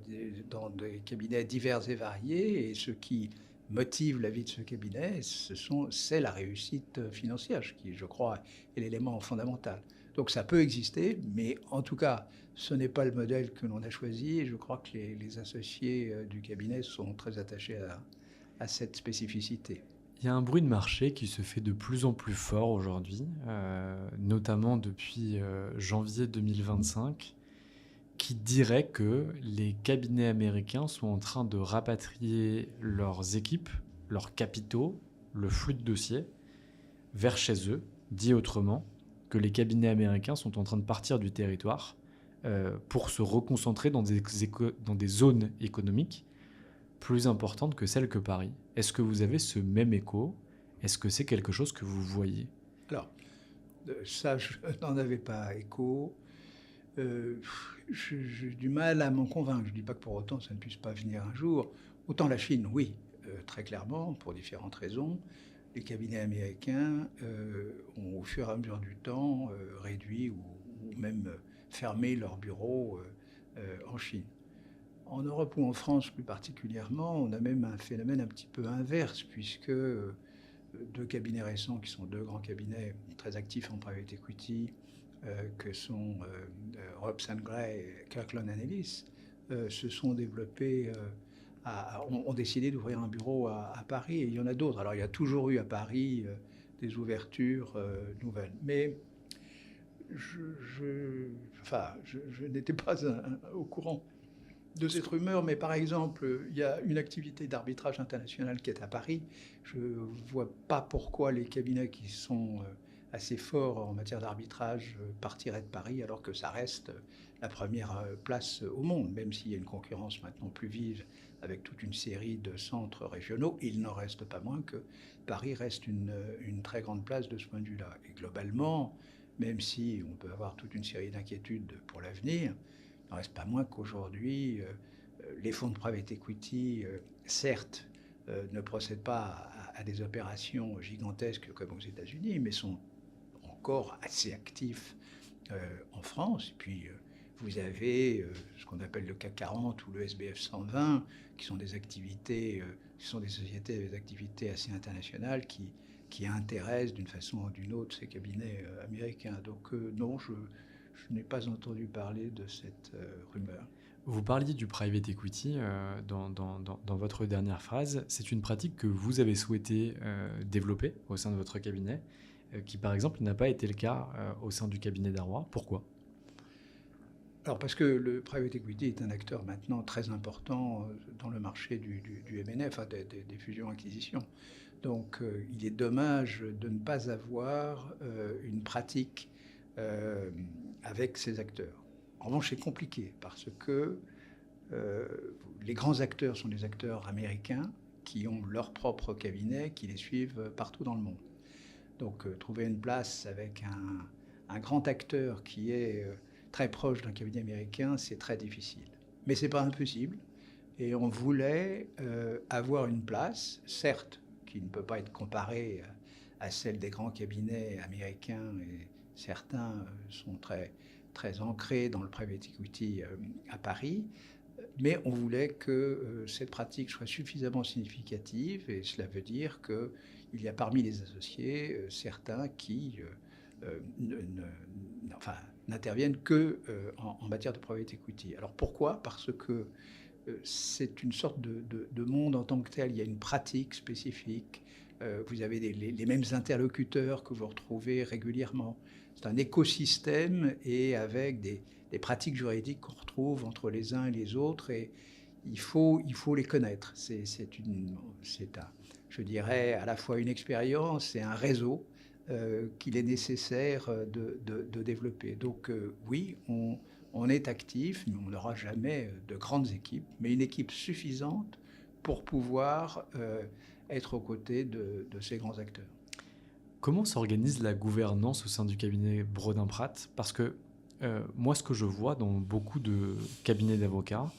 dans des cabinets divers et variés. Et ce qui motive la vie de ce cabinet, c'est la réussite financière, qui, je crois, est l'élément fondamental. Donc ça peut exister, mais en tout cas, ce n'est pas le modèle que l'on a choisi. Et je crois que les associés du cabinet sont très attachés à cette spécificité. Il y a un bruit de marché qui se fait de plus en plus fort aujourd'hui, notamment depuis janvier 2025, qui dirait que les cabinets américains sont en train de rapatrier leurs équipes, leurs capitaux, le flux de dossiers vers chez eux. Dit autrement, que les cabinets américains sont en train de partir du territoire pour se reconcentrer dans des zones économiques plus importante que celle que Paris. Est-ce que vous avez ce même écho? Est-ce que c'est quelque chose que vous voyez? Alors, ça, je n'en avais pas écho. J'ai du mal à m'en convaincre. Je ne dis pas que pour autant ça ne puisse pas venir un jour. Autant la Chine, oui, très clairement, pour différentes raisons. Les cabinets américains ont, au fur et à mesure du temps, réduit ou même fermé leurs bureaux en Chine. En Europe ou en France plus particulièrement, on a même un phénomène un petit peu inverse, puisque deux cabinets récents, qui sont deux grands cabinets très actifs en private equity, que sont Robson Gray et Kirkland & Ellis, se sont développés, ont décidé d'ouvrir un bureau à Paris, et il y en a d'autres. Alors il y a toujours eu à Paris des ouvertures nouvelles, mais je n'étais pas au courant de cette rumeur, mais par exemple, il y a une activité d'arbitrage international qui est à Paris. Je ne vois pas pourquoi les cabinets qui sont assez forts en matière d'arbitrage partiraient de Paris, alors que ça reste la première place au monde, même s'il y a une concurrence maintenant plus vive avec toute une série de centres régionaux. Il n'en reste pas moins que Paris reste une très grande place de ce point de vue-là. Et globalement, même si on peut avoir toute une série d'inquiétudes pour l'avenir, il n'en reste pas moins qu'aujourd'hui, les fonds de private equity, certes, ne procèdent pas à des opérations gigantesques comme aux États-Unis, mais sont encore assez actifs en France. Et puis, vous avez ce qu'on appelle le CAC 40 ou le SBF 120, qui sont des activités, qui sont des sociétés avec des activités assez internationales qui intéressent d'une façon ou d'une autre ces cabinets américains. Donc non, je n'ai pas entendu parler de cette rumeur. Vous parliez du private equity dans votre dernière phrase. C'est une pratique que vous avez souhaité développer au sein de votre cabinet, qui par exemple n'a pas été le cas au sein du cabinet Darrois. Pourquoi ? Alors parce que le private equity est un acteur maintenant très important dans le marché du M&A, enfin des fusions-acquisitions. Donc il est dommage de ne pas avoir une pratique avec ces acteurs. En revanche, c'est compliqué parce que les grands acteurs sont des acteurs américains qui ont leur propre cabinet, qui les suivent partout dans le monde. Donc trouver une place avec un grand acteur qui est très proche d'un cabinet américain, c'est très difficile. Mais ce n'est pas impossible. Et on voulait avoir une place, certes, qui ne peut pas être comparée à celle des grands cabinets américains, et certains sont très, très ancrés dans le private equity à Paris, mais on voulait que cette pratique soit suffisamment significative, et cela veut dire qu'il y a parmi les associés certains qui n'interviennent que en matière de private equity. Alors pourquoi ? Parce que c'est une sorte de monde en tant que tel. Il y a une pratique spécifique. Vous avez les mêmes interlocuteurs que vous retrouvez régulièrement. C'est un écosystème et avec des pratiques juridiques qu'on retrouve entre les uns et les autres. Et il faut les connaître. Je dirais, à la fois une expérience et un réseau qu'il est nécessaire de développer. Donc oui, on est actif, mais on n'aura jamais de grandes équipes, mais une équipe suffisante pour pouvoir être aux côtés de ces grands acteurs. Comment s'organise la gouvernance au sein du cabinet Brodin-Pratt ? Parce que moi, ce que je vois dans beaucoup de cabinets d'avocats,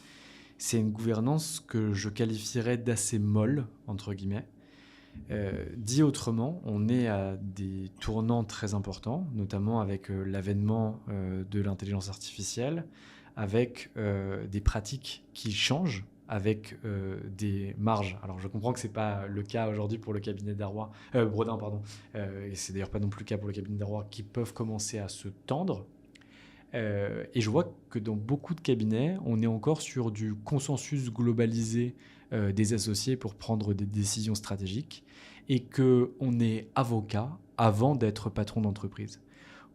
c'est une gouvernance que je qualifierais d'assez molle, entre guillemets. Dit autrement, on est à des tournants très importants, notamment avec l'avènement de l'intelligence artificielle, avec des pratiques qui changent, avec des marges. Alors je comprends que ce n'est pas le cas aujourd'hui pour le cabinet Brodin, et c'est d'ailleurs pas non plus le cas pour le cabinet Darrois, qui peuvent commencer à se tendre. Et je vois que dans beaucoup de cabinets, on est encore sur du consensus globalisé des associés pour prendre des décisions stratégiques, et qu'on est avocat avant d'être patron d'entreprise.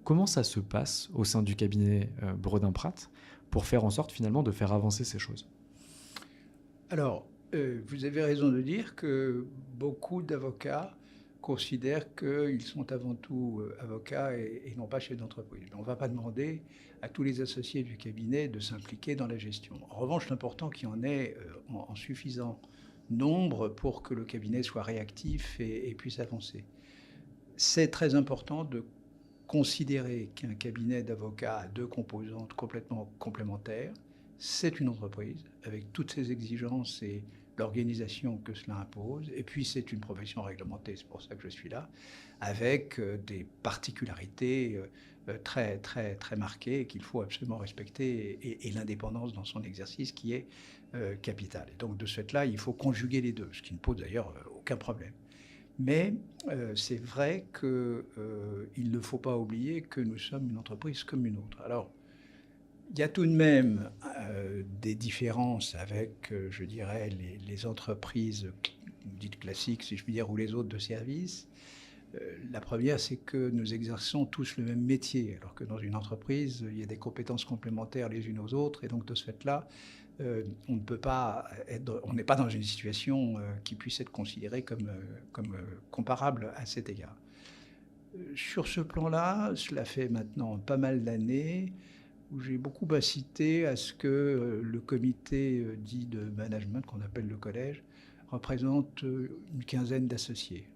Comment ça se passe au sein du cabinet Brodin-Pratt pour faire en sorte finalement de faire avancer ces choses ? Alors, vous avez raison de dire que beaucoup d'avocats considèrent qu'ils sont avant tout avocats et non pas chefs d'entreprise. On ne va pas demander à tous les associés du cabinet de s'impliquer dans la gestion. En revanche, c'est important qu'il y en ait en suffisant nombre pour que le cabinet soit réactif et puisse avancer. C'est très important de considérer qu'un cabinet d'avocats a deux composantes complètement complémentaires. C'est une entreprise avec toutes ses exigences et l'organisation que cela impose. Et puis c'est une profession réglementée, c'est pour ça que je suis là, avec des particularités très, très, très marquées qu'il faut absolument respecter, et l'indépendance dans son exercice qui est capital. Et donc de ce fait-là, il faut conjuguer les deux, ce qui ne pose d'ailleurs aucun problème. Mais c'est vrai qu'il ne faut pas oublier que nous sommes une entreprise comme une autre. Alors, il y a tout de même des différences avec, je dirais, les entreprises dites classiques, si je puis dire, ou les autres de services. La première, c'est que nous exerçons tous le même métier, alors que dans une entreprise, il y a des compétences complémentaires les unes aux autres, et donc de ce fait-là, on ne peut pas on n'est pas dans une situation qui puisse être considérée comme comparable à cet égard. Sur ce plan-là, cela fait maintenant pas mal d'années où j'ai beaucoup incité à ce que le comité dit de management, qu'on appelle le collège, représente une quinzaine d'associés.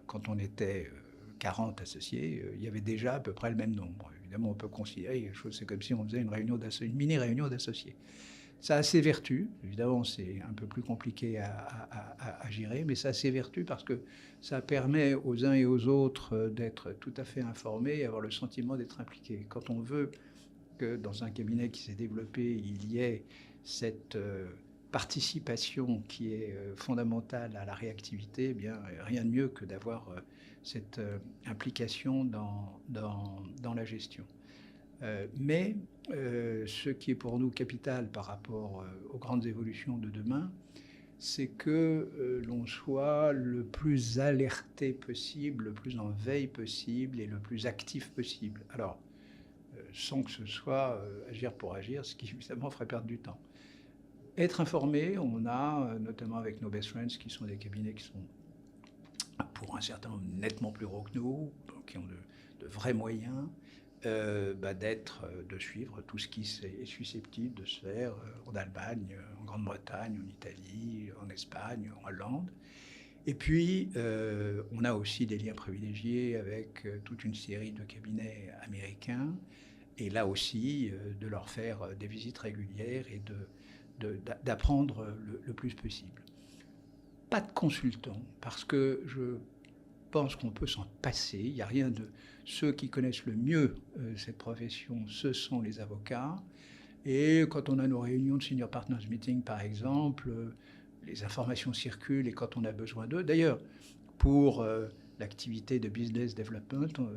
Quand on était 40 associés, il y avait déjà à peu près le même nombre. Évidemment, on peut considérer, c'est comme si on faisait une mini-réunion d'associés. Ça a ses vertus, évidemment c'est un peu plus compliqué à gérer, mais ça a ses vertus parce que ça permet aux uns et aux autres d'être tout à fait informés et avoir le sentiment d'être impliqués. Quand on veut que dans un cabinet qui s'est développé, il y ait cette participation qui est fondamentale à la réactivité, eh bien, rien de mieux que d'avoir cette implication dans la gestion. Mais ce qui est pour nous capital par rapport aux grandes évolutions de demain, c'est que l'on soit le plus alerté possible, le plus en veille possible et le plus actif possible. Alors, sans que ce soit agir pour agir, ce qui évidemment ferait perdre du temps. Être informé, on a, notamment avec nos best friends, qui sont des cabinets qui sont pour un certain nombre nettement plus gros que nous, qui ont de vrais moyens, de suivre tout ce qui est susceptible de se faire en Allemagne, en Grande-Bretagne, en Italie, en Espagne, en Hollande. Et puis, on a aussi des liens privilégiés avec toute une série de cabinets américains, et là aussi, de leur faire des visites régulières et d'apprendre le plus possible. Pas de consultants, parce que je pense qu'on peut s'en passer. Il n'y a rien de... Ceux qui connaissent le mieux cette profession, ce sont les avocats. Et quand on a nos réunions de Senior Partners Meeting, par exemple, les informations circulent et quand on a besoin d'eux. D'ailleurs, pour l'activité de business development,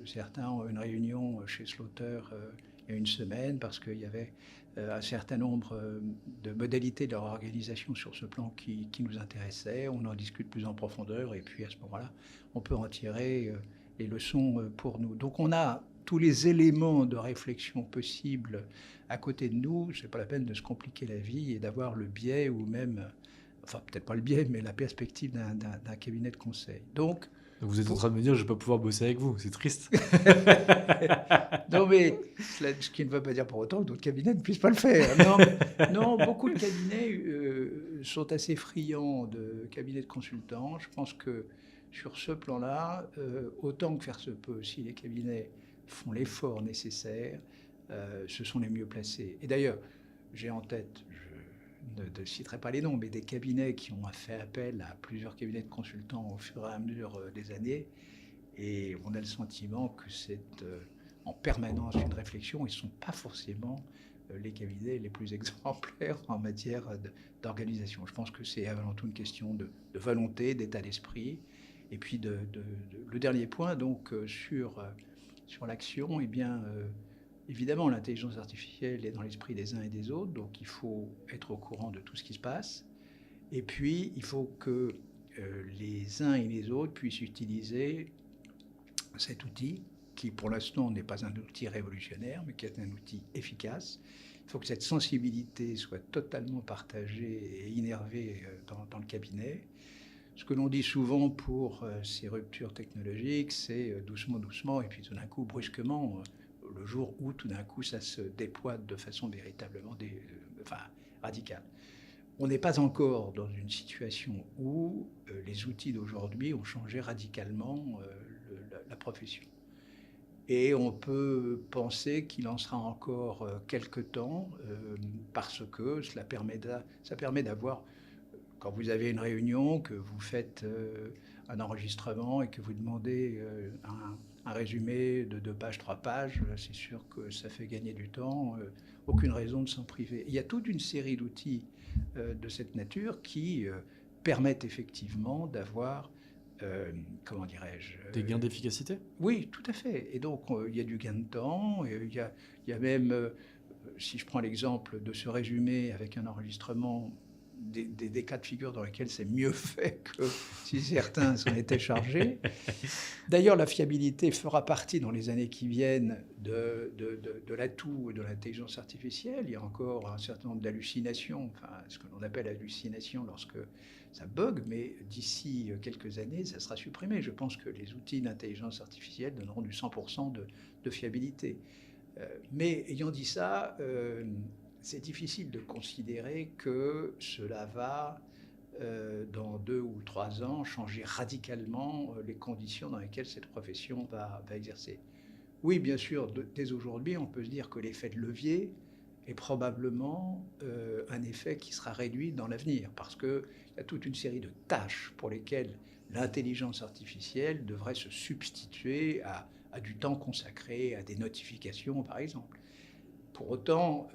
certains ont une réunion chez Slaughter il y a une semaine parce qu'il y avait un certain nombre de modalités de leur organisation sur ce plan qui nous intéressaient. On en discute plus en profondeur et puis à ce moment-là, on peut en tirer les leçons pour nous. Donc on a tous les éléments de réflexion possibles à côté de nous. Ce n'est pas la peine de se compliquer la vie et d'avoir le biais ou même, enfin peut-être pas le biais, mais la perspective d'un cabinet de conseil. Donc vous êtes en train de me dire que je ne vais pas pouvoir bosser avec vous, c'est triste. Non, mais ce qui ne veut pas dire pour autant que d'autres cabinets ne puissent pas le faire. Non, beaucoup de cabinets sont assez friands de cabinets de consultants. Je pense que sur ce plan-là, autant que faire se peut, si les cabinets font l'effort nécessaire, ce sont les mieux placés. Et d'ailleurs, j'ai en tête, je ne citerai pas les noms, mais des cabinets qui ont fait appel à plusieurs cabinets de consultants au fur et à mesure des années. Et on a le sentiment que c'est en permanence une réflexion. Ils ne sont pas forcément les cabinets les plus exemplaires en matière d'organisation. Je pense que c'est avant tout une question de volonté, d'état d'esprit. Et puis le dernier point, donc, sur l'action, eh bien, évidemment, l'intelligence artificielle est dans l'esprit des uns et des autres, donc il faut être au courant de tout ce qui se passe. Et puis, il faut que les uns et les autres puissent utiliser cet outil, qui pour l'instant n'est pas un outil révolutionnaire, mais qui est un outil efficace. Il faut que cette sensibilité soit totalement partagée et innervée dans le cabinet. Ce que l'on dit souvent pour ces ruptures technologiques, c'est doucement, doucement, et puis tout d'un coup, brusquement, le jour où tout d'un coup ça se déploie de façon véritablement radicale. On n'est pas encore dans une situation où les outils d'aujourd'hui ont changé radicalement la profession. Et on peut penser qu'il en sera encore quelque temps parce que ça permet d'avoir, quand vous avez une réunion, que vous faites un enregistrement et que vous demandez un résumé de 2 pages, 3 pages, c'est sûr que ça fait gagner du temps, aucune raison de s'en priver. Il y a toute une série d'outils de cette nature qui permettent effectivement d'avoir, comment dirais-je... Des gains d'efficacité ? Oui, tout à fait. Et donc, il y a du gain de temps, et il y a même, si je prends l'exemple de ce résumé avec un enregistrement, des cas de figure dans lesquels c'est mieux fait que si certains s'en étaient chargés. D'ailleurs, la fiabilité fera partie dans les années qui viennent de l'atout de l'intelligence artificielle. Il y a encore un certain nombre d'hallucinations, enfin ce que l'on appelle hallucinations lorsque ça bug, mais d'ici quelques années, ça sera supprimé. Je pense que les outils d'intelligence artificielle donneront du 100% de fiabilité. Mais ayant dit ça, c'est difficile de considérer que cela va, dans 2 ou 3 ans, changer radicalement les conditions dans lesquelles cette profession va exercer. Oui, bien sûr, dès aujourd'hui, on peut se dire que l'effet de levier est probablement un effet qui sera réduit dans l'avenir, parce qu'il y a toute une série de tâches pour lesquelles l'intelligence artificielle devrait se substituer à du temps consacré à des notifications, par exemple. Pour autant,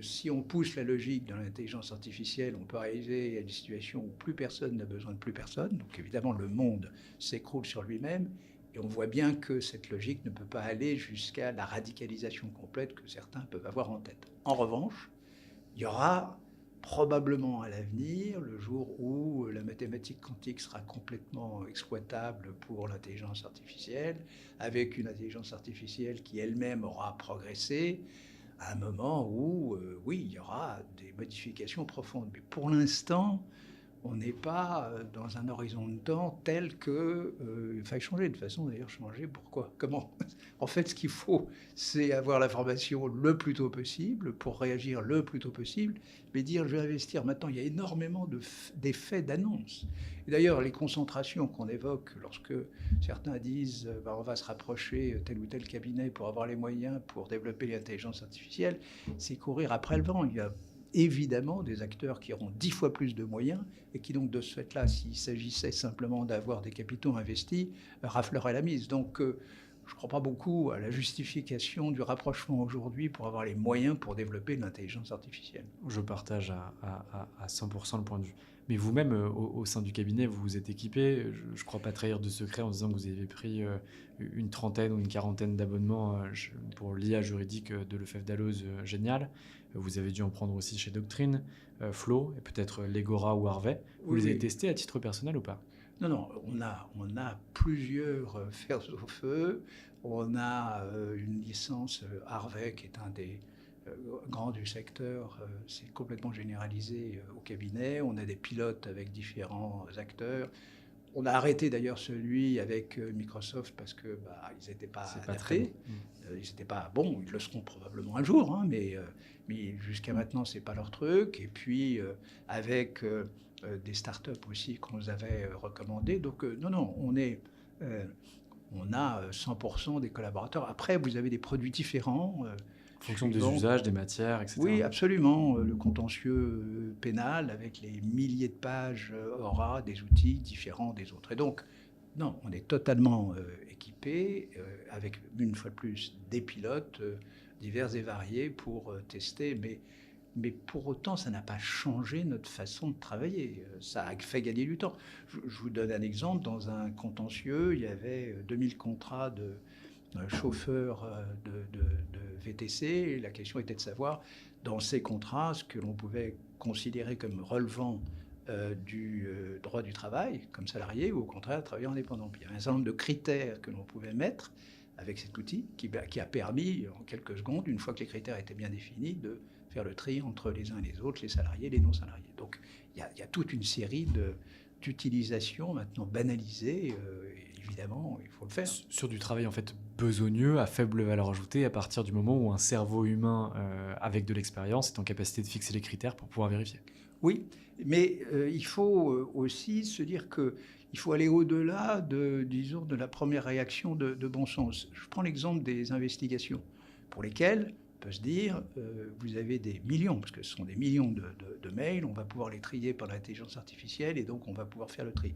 si on pousse la logique de l'intelligence artificielle, on peut arriver à des situations où plus personne n'a besoin de plus personne. Donc évidemment, le monde s'écroule sur lui-même. Et on voit bien que cette logique ne peut pas aller jusqu'à la radicalisation complète que certains peuvent avoir en tête. En revanche, il y aura probablement à l'avenir, le jour où la mathématique quantique sera complètement exploitable pour l'intelligence artificielle, avec une intelligence artificielle qui elle-même aura progressé, à un moment où, oui, il y aura des modifications profondes. Mais pour l'instant, on n'est pas dans un horizon de temps tel qu'il faille changer. De toute façon, d'ailleurs, changer, pourquoi ? Comment ? En fait, ce qu'il faut, c'est avoir l'information le plus tôt possible pour réagir le plus tôt possible, mais dire je vais investir. Maintenant, il y a énormément d'effets d'annonce. Et d'ailleurs, les concentrations qu'on évoque lorsque certains disent on va se rapprocher tel ou tel cabinet pour avoir les moyens pour développer l'intelligence artificielle, c'est courir après le vent. Il y a évidemment des acteurs qui auront 10 fois plus de moyens et qui donc de ce fait-là, s'il s'agissait simplement d'avoir des capitaux investis, rafleraient la mise. Donc je ne crois pas beaucoup à la justification du rapprochement aujourd'hui pour avoir les moyens pour développer l'intelligence artificielle. Je partage à 100% le point de vue. Mais vous-même, au sein du cabinet, vous vous êtes équipé. Je ne crois pas trahir de secret en disant que vous avez pris une trentaine ou une quarantaine d'abonnements pour l'IA juridique de Lefebvre Dalloz, génial. Vous avez dû en prendre aussi chez Doctrine, Flow et peut-être Legora ou Harvey. Vous les avez testés à titre personnel ou pas ? Non, on a plusieurs fers au feu. On a une licence Harvey qui est un des grands du secteur. C'est complètement généralisé au cabinet. On a des pilotes avec différents acteurs. On a arrêté d'ailleurs celui avec Microsoft parce que ils n'étaient pas adaptés. Ils n'étaient pas bons. Ils le seront probablement un jour, hein, mais jusqu'à maintenant, c'est pas leur truc. Et puis avec des startups aussi qu'on nous avait recommandées. Donc non, on a 100% des collaborateurs. Après, vous avez des produits différents. En fonction des usages, des matières, etc. Oui, absolument. Le contentieux pénal, avec les milliers de pages, aura des outils différents des autres. Et donc, non, on est totalement équipé, avec une fois de plus des pilotes divers et variés pour tester. Mais pour autant, ça n'a pas changé notre façon de travailler. Ça a fait gagner du temps. Je vous donne un exemple. Dans un contentieux, il y avait 2000 contrats de chauffeurs de VTC. Et la question était de savoir, dans ces contrats, ce que l'on pouvait considérer comme relevant du droit du travail, comme salarié, ou au contraire, travailleur indépendant. Puis il y avait un certain nombre de critères que l'on pouvait mettre avec cet outil, qui a permis, en quelques secondes, une fois que les critères étaient bien définis, de faire le tri entre les uns et les autres, les salariés et les non-salariés. Donc il y a toute une série d'utilisations maintenant banalisées. Évidemment, il faut le faire. Sur du travail en fait besogneux, à faible valeur ajoutée, à partir du moment où un cerveau humain avec de l'expérience est en capacité de fixer les critères pour pouvoir vérifier. Oui, mais il faut aussi se dire qu'il faut aller au-delà de la première réaction de bon sens. Je prends l'exemple des investigations pour lesquelles on peut se dire, vous avez des millions, parce que ce sont des millions de mails, on va pouvoir les trier par l'intelligence artificielle et donc on va pouvoir faire le tri.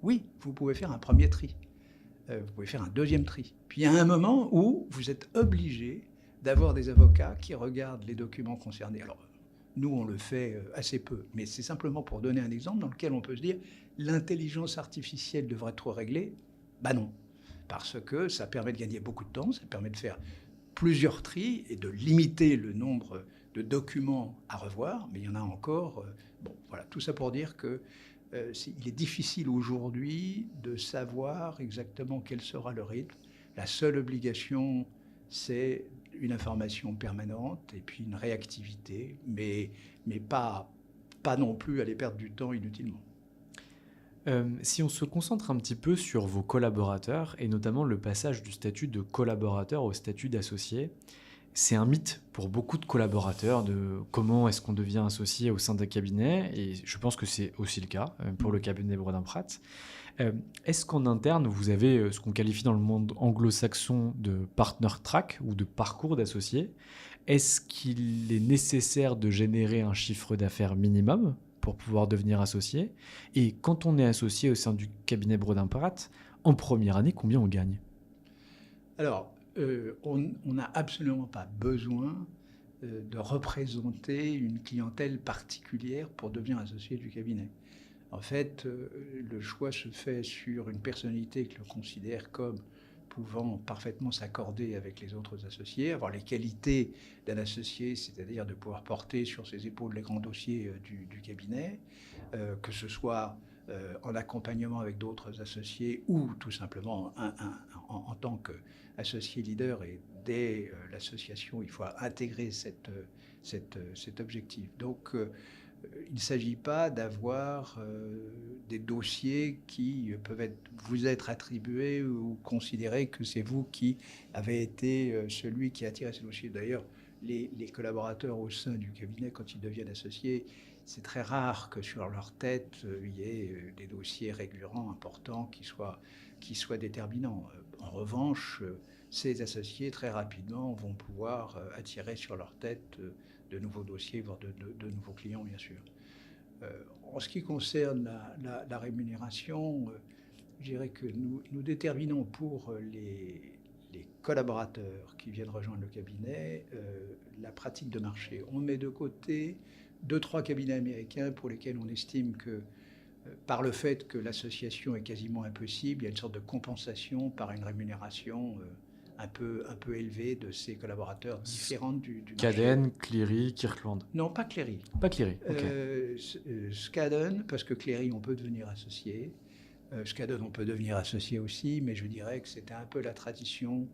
oui, vous pouvez faire un premier tri. Vous pouvez faire un deuxième tri. Puis il y a un moment où vous êtes obligé d'avoir des avocats qui regardent les documents concernés. Alors, nous, on le fait assez peu, mais c'est simplement pour donner un exemple dans lequel on peut se dire l'intelligence artificielle devrait tout régler. Ben non, parce que ça permet de gagner beaucoup de temps, ça permet de faire plusieurs tris et de limiter le nombre de documents à revoir, mais il y en a encore. Bon, voilà, tout ça pour dire que il est difficile aujourd'hui de savoir exactement quel sera le rythme. La seule obligation, c'est une information permanente et puis une réactivité, mais pas non plus aller perdre du temps inutilement. Si on se concentre un petit peu sur vos collaborateurs, et notamment le passage du statut de collaborateur au statut d'associé, c'est un mythe pour beaucoup de collaborateurs de comment est-ce qu'on devient associé au sein d'un cabinet, et je pense que c'est aussi le cas pour le cabinet Brodin-Pratt. Est-ce qu'en interne, vous avez ce qu'on qualifie dans le monde anglo-saxon de partner track ou de parcours d'associé? Est-ce qu'il est nécessaire de générer un chiffre d'affaires minimum pour pouvoir devenir associé? Et quand on est associé au sein du cabinet Brodin-Pratt, en première année, combien on gagne? Alors, on n'a absolument pas besoin de représenter une clientèle particulière pour devenir associé du cabinet. En fait, le choix se fait sur une personnalité que l'on considère comme pouvant parfaitement s'accorder avec les autres associés, avoir les qualités d'un associé, c'est-à-dire de pouvoir porter sur ses épaules les grands dossiers du cabinet, que ce soit en accompagnement avec d'autres associés ou tout simplement en tant qu'associé leader. Et dès l'association, il faut intégrer cet objectif. Donc, il ne s'agit pas d'avoir des dossiers qui peuvent vous être attribués ou considérer que c'est vous qui avez été celui qui a attiré ces dossiers. D'ailleurs, les collaborateurs au sein du cabinet, quand ils deviennent associés, c'est très rare que sur leur tête, il y ait des dossiers récurrents, importants, qui soient déterminants. En revanche, ces associés, très rapidement, vont pouvoir attirer sur leur tête de nouveaux dossiers, voire de nouveaux clients, bien sûr. En ce qui concerne la rémunération, je dirais que nous déterminons pour les collaborateurs qui viennent rejoindre le cabinet la pratique de marché. On met de côté 2-3 cabinets américains pour lesquels on estime que par le fait que l'association est quasiment impossible, il y a une sorte de compensation par une rémunération un peu élevée de ces collaborateurs différentes du marché. Skadden, Cleary, Kirkland. Non, pas Cleary. Pas Cleary, ok. Skadden, parce que Cleary, on peut devenir associé. Skadden, on peut devenir associé aussi, mais je dirais que c'était un peu la tradition.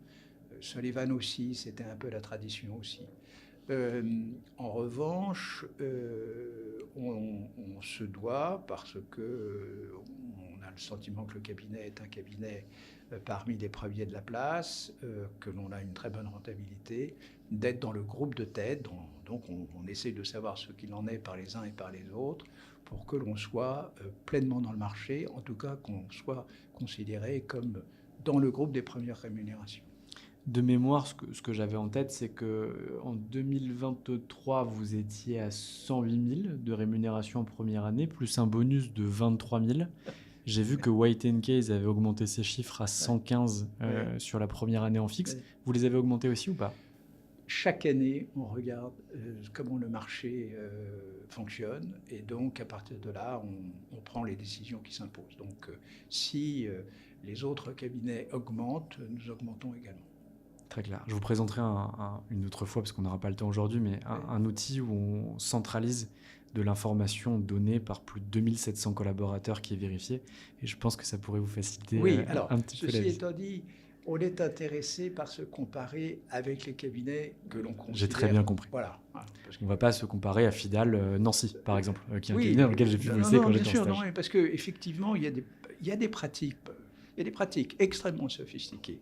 Sullivan aussi, c'était un peu la tradition aussi. En revanche, on se doit, parce que on a le sentiment que le cabinet est un cabinet parmi les premiers de la place, que l'on a une très bonne rentabilité, d'être dans le groupe de tête. Donc on essaie de savoir ce qu'il en est par les uns et par les autres, pour que l'on soit pleinement dans le marché, en tout cas qu'on soit considéré comme dans le groupe des premières rémunérations. De mémoire, ce que j'avais en tête, c'est qu'en 2023, vous étiez à 108 000 de rémunération en première année, plus un bonus de 23 000. J'ai vu que White & Case avait augmenté ses chiffres à 115 sur la première année en fixe. Vous les avez augmentés aussi ou pas? Chaque année, on regarde comment le marché fonctionne, et donc à partir de là, on prend les décisions qui s'imposent. Donc si les autres cabinets augmentent, nous augmentons également. Très clair. Je vous présenterai une autre fois, parce qu'on n'aura pas le temps aujourd'hui, mais un outil où on centralise de l'information donnée par plus de 2700 collaborateurs qui est vérifié. Et je pense que ça pourrait vous faciliter un petit peu la vie. Ceci étant dit, on est intéressé par se comparer avec les cabinets que l'on considère. J'ai très bien compris. Voilà. On ne va pas se comparer à Fidal Nancy, par exemple, qui est un cabinet dans lequel j'ai pu bosser quand j'étais en stage. Non, parce qu'effectivement, il y a des pratiques extrêmement sophistiquées,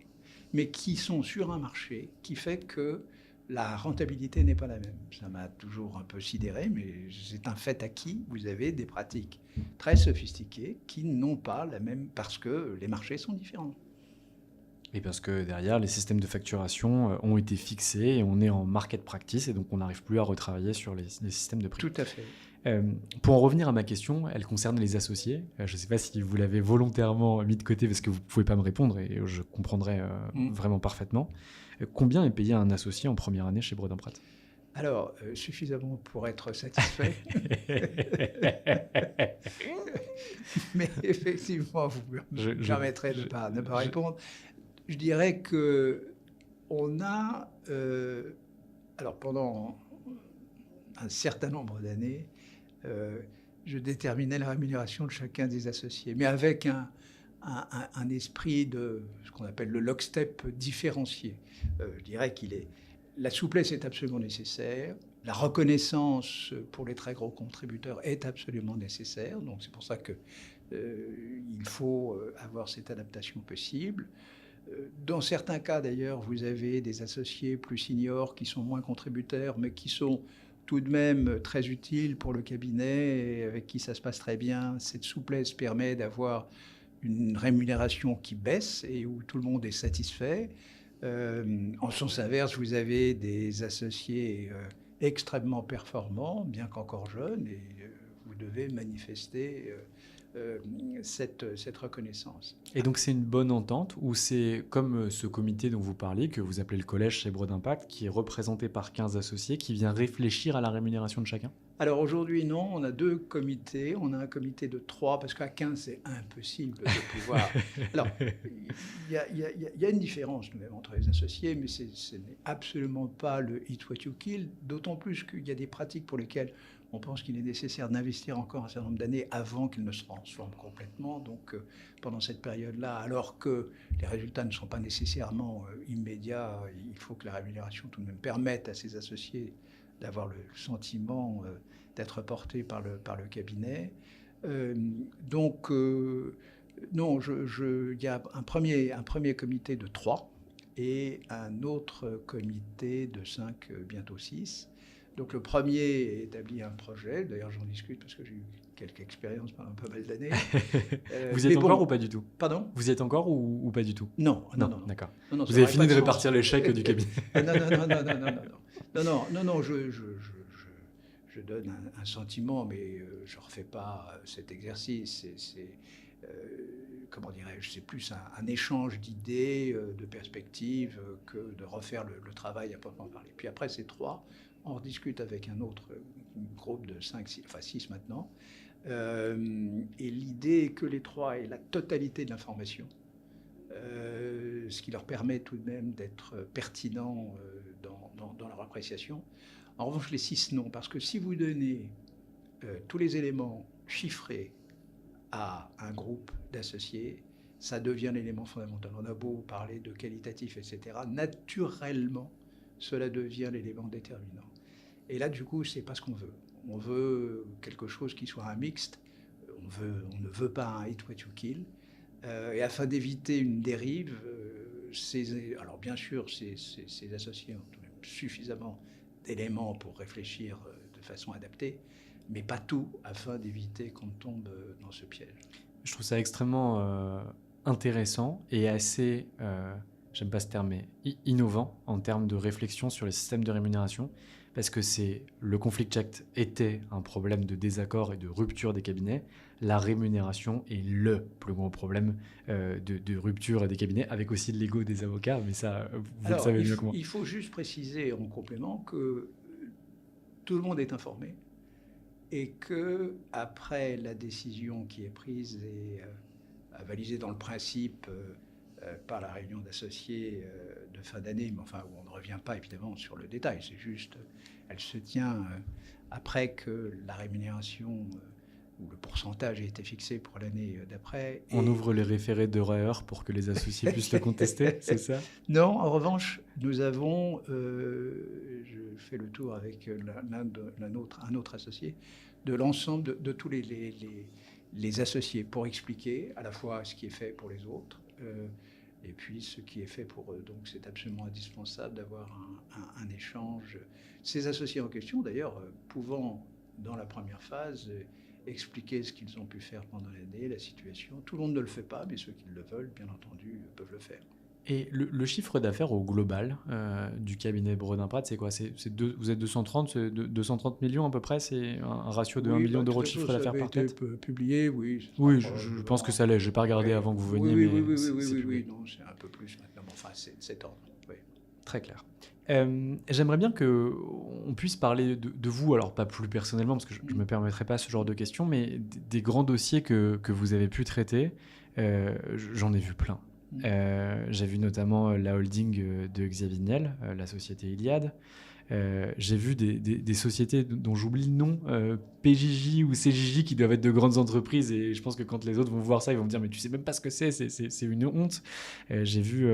mais qui sont sur un marché qui fait que la rentabilité n'est pas la même. Ça m'a toujours un peu sidéré, mais c'est un fait acquis. Vous avez des pratiques très sophistiquées qui n'ont pas la même, parce que les marchés sont différents. Et parce que derrière, les systèmes de facturation ont été fixés et on est en market practice, et donc on n'arrive plus à retravailler sur les systèmes de prix. Tout à fait. Pour en revenir à ma question, elle concerne les associés. Je ne sais pas si vous l'avez volontairement mis de côté parce que vous ne pouvez pas me répondre et je comprendrai vraiment parfaitement. Combien est payé un associé en première année chez Bredin Pratt ? Alors, suffisamment pour être satisfait. Mais effectivement, vous me permettrez de ne pas répondre. Je dirais qu'on a, alors pendant un certain nombre d'années, je déterminais la rémunération de chacun des associés, mais avec un esprit de ce qu'on appelle le lockstep différencié. Je dirais la souplesse est absolument nécessaire, la reconnaissance pour les très gros contributeurs est absolument nécessaire, donc c'est pour ça qu'il faut avoir cette adaptation possible. Dans certains cas d'ailleurs, vous avez des associés plus seniors qui sont moins contributeurs, mais qui sont tout de même très utiles pour le cabinet et avec qui ça se passe très bien. Cette souplesse permet d'avoir une rémunération qui baisse et où tout le monde est satisfait. En sens inverse, vous avez des associés extrêmement performants, bien qu'encore jeunes, et vous devez manifester cette reconnaissance. Et donc c'est une bonne entente ou c'est comme ce comité dont vous parliez, que vous appelez le collège chez Bredin Impact, qui est représenté par 15 associés, qui vient réfléchir à la rémunération de chacun ? Alors aujourd'hui, non, on a 2 comités. On a un comité de 3, parce qu'à 15, c'est impossible de pouvoir... Alors, il y a une différence nous-mêmes entre les associés, mais ce n'est absolument pas le « eat what you kill », d'autant plus qu'il y a des pratiques pour lesquelles on pense qu'il est nécessaire d'investir encore un certain nombre d'années avant qu'ils ne se transforment complètement. Donc, pendant cette période-là, alors que les résultats ne sont pas nécessairement immédiats, il faut que la rémunération tout de même permette à ces associés d'avoir le sentiment d'être porté par le cabinet. Donc, non, il y a un premier comité de 3 et un autre comité de 5, bientôt 6. Donc le premier établit un projet, d'ailleurs j'en discute parce que j'ai eu quelques expériences pendant pas mal d'années. Vous y êtes encore ou pas du tout ? Pardon ? Vous y êtes encore ou pas du tout ? Non. D'accord. Non, vous avez fini de répartir les chèques du cabinet. Non, je donne un sentiment, mais je ne refais pas cet exercice. Comment dirais-je, c'est plus un échange d'idées, de perspectives, que de refaire le travail à proprement parler. Puis après ces 3, on rediscute avec un autre groupe de 5, 6, enfin 6 maintenant. Et l'idée est que les 3 aient la totalité de l'information, ce qui leur permet tout de même d'être pertinents dans leur appréciation. En revanche, les 6, non, parce que si vous donnez tous les éléments chiffrés à un groupe d'associés, ça devient l'élément fondamental. On a beau parler de qualitatif, etc. Naturellement, cela devient l'élément déterminant. Et là, du coup, c'est pas ce qu'on veut. On veut quelque chose qui soit un mixte. On ne veut pas un hit what you kill. Et afin d'éviter une dérive, alors bien sûr, ces associés ont suffisamment d'éléments pour réfléchir de façon adaptée, mais pas tout, afin d'éviter qu'on tombe dans ce piège. Je trouve ça extrêmement intéressant et assez, j'aime pas ce terme, mais innovant en termes de réflexion sur les systèmes de rémunération, parce que le conflict check était un problème de désaccord et de rupture des cabinets. La rémunération est le plus gros problème de rupture des cabinets, avec aussi de l'ego des avocats, mais ça, vous le savez mieux que moi. Il faut juste préciser en complément que tout le monde est informé et que après la décision qui est prise et avalisée dans le principe par la réunion d'associés de fin d'année, mais enfin où on ne revient pas évidemment sur le détail, c'est juste, elle se tient après que la rémunération où le pourcentage a été fixé pour l'année d'après. On ouvre les référés de REER pour que les associés puissent le contester, c'est ça ? Non, en revanche, nous avons, je fais le tour avec un autre associé, de l'ensemble de tous les associés pour expliquer à la fois ce qui est fait pour les autres et puis ce qui est fait pour eux. Donc c'est absolument indispensable d'avoir un échange. Ces associés en question, d'ailleurs, pouvant, dans la première phase, expliquer ce qu'ils ont pu faire pendant l'année, la situation. Tout le monde ne le fait pas, mais ceux qui le veulent, bien entendu, peuvent le faire. Et le chiffre d'affaires au global du cabinet Bredin-Pratt, c'est quoi? Vous êtes 230 millions à peu près? C'est un ratio de 1 million d'euros de chiffre d'affaires par tête? Ça avait été publié, oui. Oui, je pense que ça l'est. Je n'ai pas regardé avant que vous veniez, mais c'est publié. Oui, non, c'est un peu plus maintenant. Enfin, c'est cet ordre. Oui. Très clair. J'aimerais bien qu'on puisse parler de vous, alors pas plus personnellement, parce que je ne me permettrai pas ce genre de questions, mais des grands dossiers que vous avez pu traiter. J'en ai vu plein. J'ai vu notamment la holding de Xavier Niel, la société Iliad. J'ai vu des sociétés dont j'oublie le nom, PJJ ou CJJ, qui doivent être de grandes entreprises, et je pense que quand les autres vont voir ça, ils vont me dire mais tu sais même pas ce que c'est une honte. J'ai vu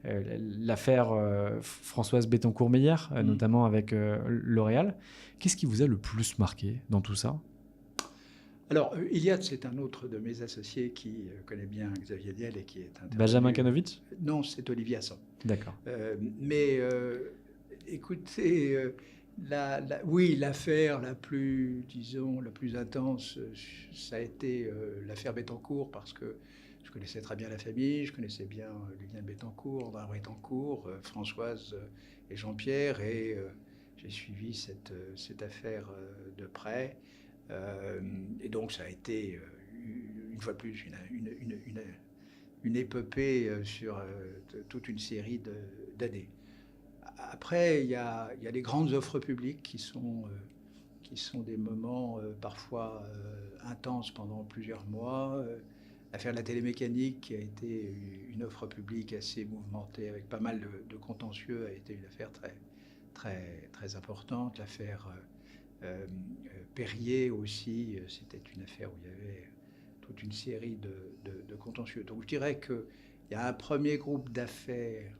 l'affaire Françoise Bettencourt-Meyer, notamment avec L'Oréal. Qu'est-ce qui vous a le plus marqué dans tout ça? Alors, Iliad, c'est un autre de mes associés qui connaît bien Xavier Niel et qui est intervenu. Benjamin Kanovitch? Non, c'est Olivier Assan. D'accord. Écoutez, oui, l'affaire la plus intense, ça a été l'affaire Bettencourt, parce que je connaissais très bien la famille, je connaissais bien Liliane Bettencourt, André Bettencourt, Françoise et Jean-Pierre, et j'ai suivi cette affaire de près. Et donc ça a été, une fois de plus, une épopée sur toute une série d'années. Après, il y a les grandes offres publiques qui sont des moments parfois intenses pendant plusieurs mois. L'affaire de la télémécanique, qui a été une offre publique assez mouvementée avec pas mal de contentieux, a été une affaire très, très, très importante. L'affaire Perrier aussi, c'était une affaire où il y avait toute une série de contentieux. Donc je dirais qu'il y a un premier groupe d'affaires,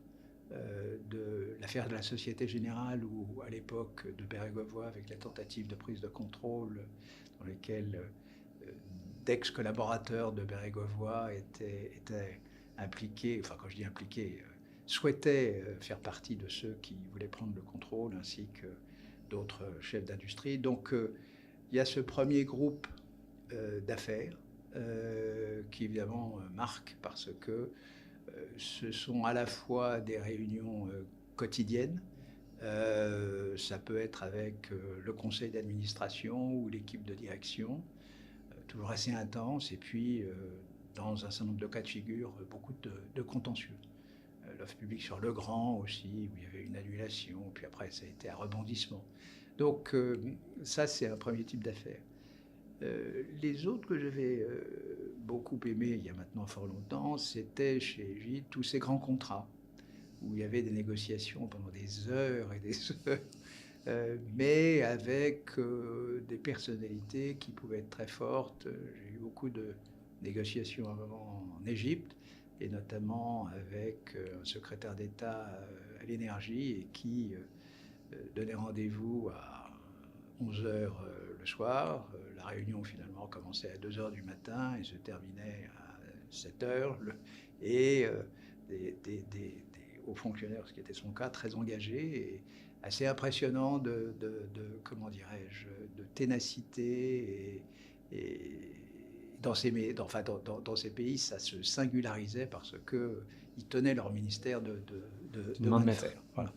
de l'affaire de la Société Générale, ou à l'époque de Bérégovoy, avec la tentative de prise de contrôle, dans lesquelles d'ex-collaborateurs de Bérégovoy étaient impliqués, enfin quand je dis impliqués, souhaitaient faire partie de ceux qui voulaient prendre le contrôle, ainsi que d'autres chefs d'industrie. Donc il y a ce premier groupe d'affaires qui évidemment marque, parce que ce sont à la fois des réunions quotidiennes, ça peut être avec le conseil d'administration ou l'équipe de direction, toujours assez intense, et puis dans un certain nombre de cas de figure, beaucoup de contentieux. L'offre publique sur Legrand aussi, où il y avait une annulation, puis après ça a été un rebondissement. Donc ça, c'est un premier type d'affaires. Les autres que j'avais beaucoup aimés il y a maintenant fort longtemps, c'était chez Gide tous ces grands contrats où il y avait des négociations pendant des heures et des heures, mais avec des personnalités qui pouvaient être très fortes. J'ai eu beaucoup de négociations à un moment en Égypte, et notamment avec un secrétaire d'État à l'énergie, et qui donnait rendez-vous à 11h le soir. La réunion finalement commençait à 2h du matin et se terminait à 7h. Et des hauts fonctionnaires, ce qui était son cas, très engagés et assez impressionnant de comment dirais-je, de ténacité. Et dans ces pays, ça se singularisait parce qu'ils tenaient leur ministère de main de fer. Voilà.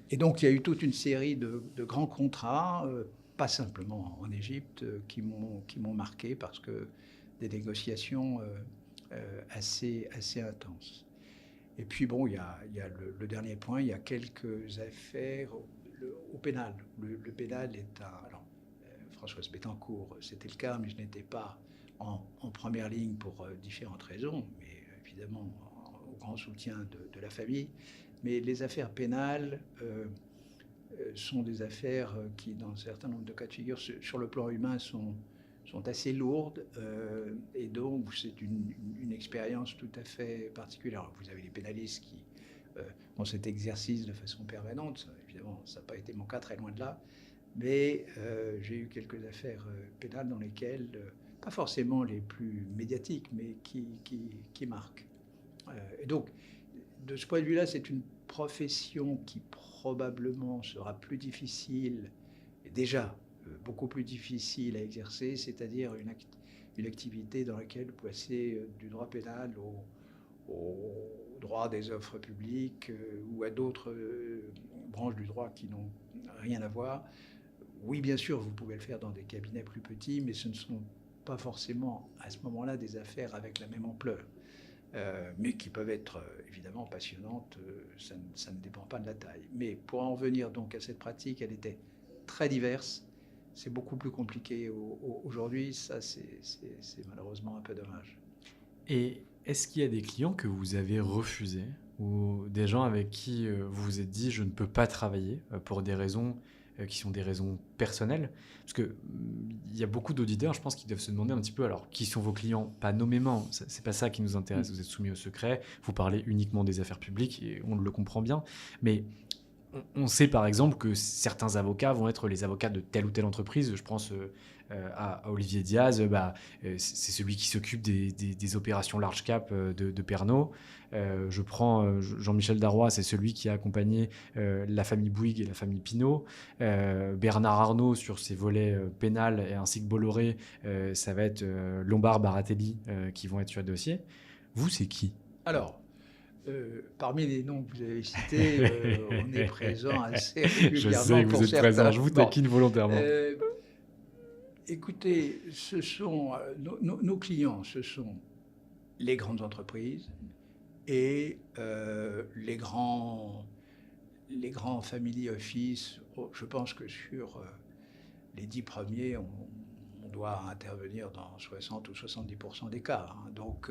Et donc, il y a eu toute une série de grands contrats, pas simplement en Égypte, qui m'ont marqué, parce que des négociations assez intenses. Et puis, bon, il y a le dernier point, il y a quelques affaires au pénal. Le pénal est alors, Françoise Bettencourt, c'était le cas, mais je n'étais pas en première ligne pour différentes raisons, mais évidemment au grand soutien de la famille. Mais les affaires pénales sont des affaires qui, dans un certain nombre de cas de figure, sur le plan humain, sont assez lourdes, et donc c'est une expérience tout à fait particulière. Alors, vous avez les pénalistes qui ont cet exercice de façon permanente. Évidemment, ça n'a pas été mon cas, très loin de là. Mais j'ai eu quelques affaires pénales dans lesquelles, pas forcément les plus médiatiques, mais qui marquent. Et donc, de ce point de vue-là, c'est une profession qui probablement sera plus difficile, et déjà beaucoup plus difficile à exercer, c'est-à-dire une activité dans laquelle vous passez du droit pénal au droit des offres publiques ou à d'autres branches du droit qui n'ont rien à voir. Oui, bien sûr, vous pouvez le faire dans des cabinets plus petits, mais ce ne sont pas forcément à ce moment-là des affaires avec la même ampleur, mais qui peuvent être évidemment passionnantes, ça ne dépend pas de la taille. Mais pour en venir donc à cette pratique, elle était très diverse, c'est beaucoup plus compliqué aujourd'hui, ça c'est malheureusement un peu dommage. Et est-ce qu'il y a des clients que vous avez refusés ou des gens avec qui vous vous êtes dit je ne peux pas travailler pour des raisons qui sont des raisons personnelles? Parce qu'il y a beaucoup d'auditeurs, je pense, qui doivent se demander un petit peu, alors, qui sont vos clients? Pas nommément, c'est pas ça qui nous intéresse. Vous êtes soumis au secret, vous parlez uniquement des affaires publiques, et on le comprend bien. Mais on sait, par exemple, que certains avocats vont être les avocats de telle ou telle entreprise. Je pense à Olivier Diaz, c'est celui qui s'occupe des opérations large cap de Pernod. Je prends Jean-Michel Darrois, c'est celui qui a accompagné la famille Bouygues et la famille Pinault. Bernard Arnault sur ses volets pénal ainsi que Bolloré, ça va être Lombard, Baratelli qui vont être sur le dossier. Vous, c'est qui? Alors, parmi les noms que vous avez cités, on est présent assez régulièrement. Je sais que vous êtes présent, je vous taquine volontairement. Écoutez, ce sont nos clients, ce sont les grandes entreprises et les grands family office. Je pense que sur les 10 premiers, on doit intervenir dans 60 ou 70% des cas. Hein. Donc,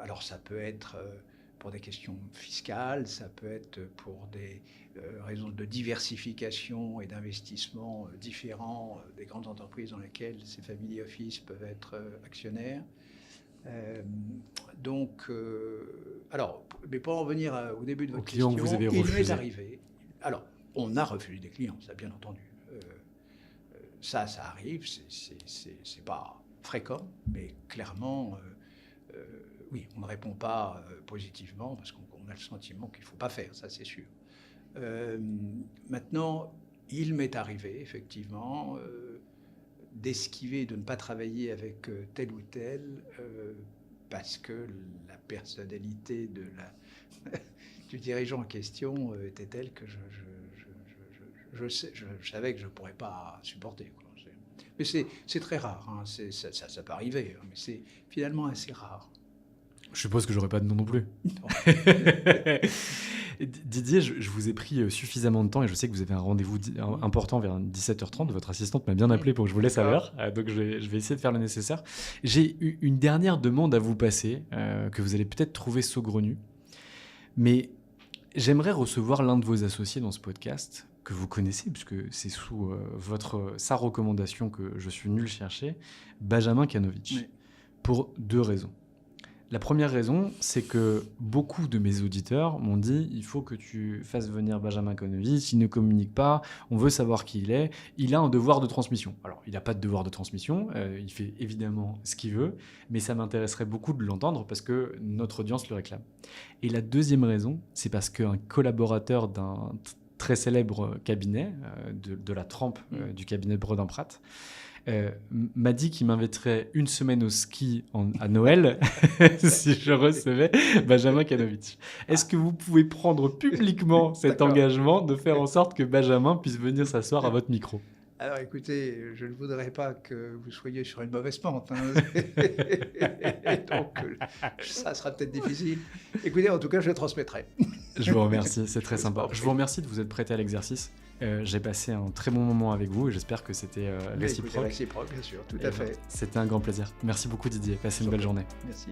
alors ça peut être pour des questions fiscales, ça peut être pour des raisons de diversification et d'investissement différents des grandes entreprises dans lesquelles ces family office peuvent être actionnaires. Alors, mais pour en revenir au début de votre question, vous avez il m'est arrivé. Alors, on a refusé des clients, ça bien entendu. Ça arrive, c'est pas fréquent, mais clairement, oui, on ne répond pas positivement parce qu'on a le sentiment qu'il ne faut pas faire, ça c'est sûr. Maintenant, il m'est arrivé effectivement d'esquiver, de ne pas travailler avec tel ou tel parce que la personnalité du dirigeant en question était telle que je savais que je ne pourrais pas supporter, quoi. Mais c'est très rare, hein. Ça peut arriver, hein, mais c'est finalement assez rare. Je suppose que j'aurais pas de nom non plus. Didier, je vous ai pris suffisamment de temps et je sais que vous avez un rendez-vous important vers 17h30. Votre assistante m'a bien appelé pour que je vous laisse à l'heure. Donc je vais essayer de faire le nécessaire. J'ai une dernière demande à vous passer que vous allez peut-être trouver saugrenue. Mais j'aimerais recevoir l'un de vos associés dans ce podcast que vous connaissez, puisque c'est sous sa recommandation que je suis venu le chercher, Benjamin Kanovitch. Oui. Pour 2 raisons. La première raison, c'est que beaucoup de mes auditeurs m'ont dit « il faut que tu fasses venir Benjamin Kanovitch, il ne communique pas, on veut savoir qui il est, il a un devoir de transmission ». Alors, il n'a pas de devoir de transmission, il fait évidemment ce qu'il veut, mais ça m'intéresserait beaucoup de l'entendre parce que notre audience le réclame. Et la deuxième raison, c'est parce qu'un collaborateur d'un très célèbre cabinet, de la trempe du cabinet Bredin-Pratt, m'a dit qu'il m'inviterait une semaine au ski à Noël si je recevais Benjamin Kanovitch. Est-ce que vous pouvez prendre publiquement cet engagement de faire en sorte que Benjamin puisse venir s'asseoir à votre micro? Alors écoutez, je ne voudrais pas que vous soyez sur une mauvaise pente, hein. Donc ça sera peut-être difficile. Écoutez, en tout cas, je le transmettrai. Je vous remercie, c'est très sympa. Je vous remercie de vous être prêté à l'exercice. J'ai passé un très bon moment avec vous et j'espère que c'était réciproque. Écoutez, réciproque, bien sûr, tout à fait. C'était un grand plaisir. Merci beaucoup Didier, passez une belle journée. Merci.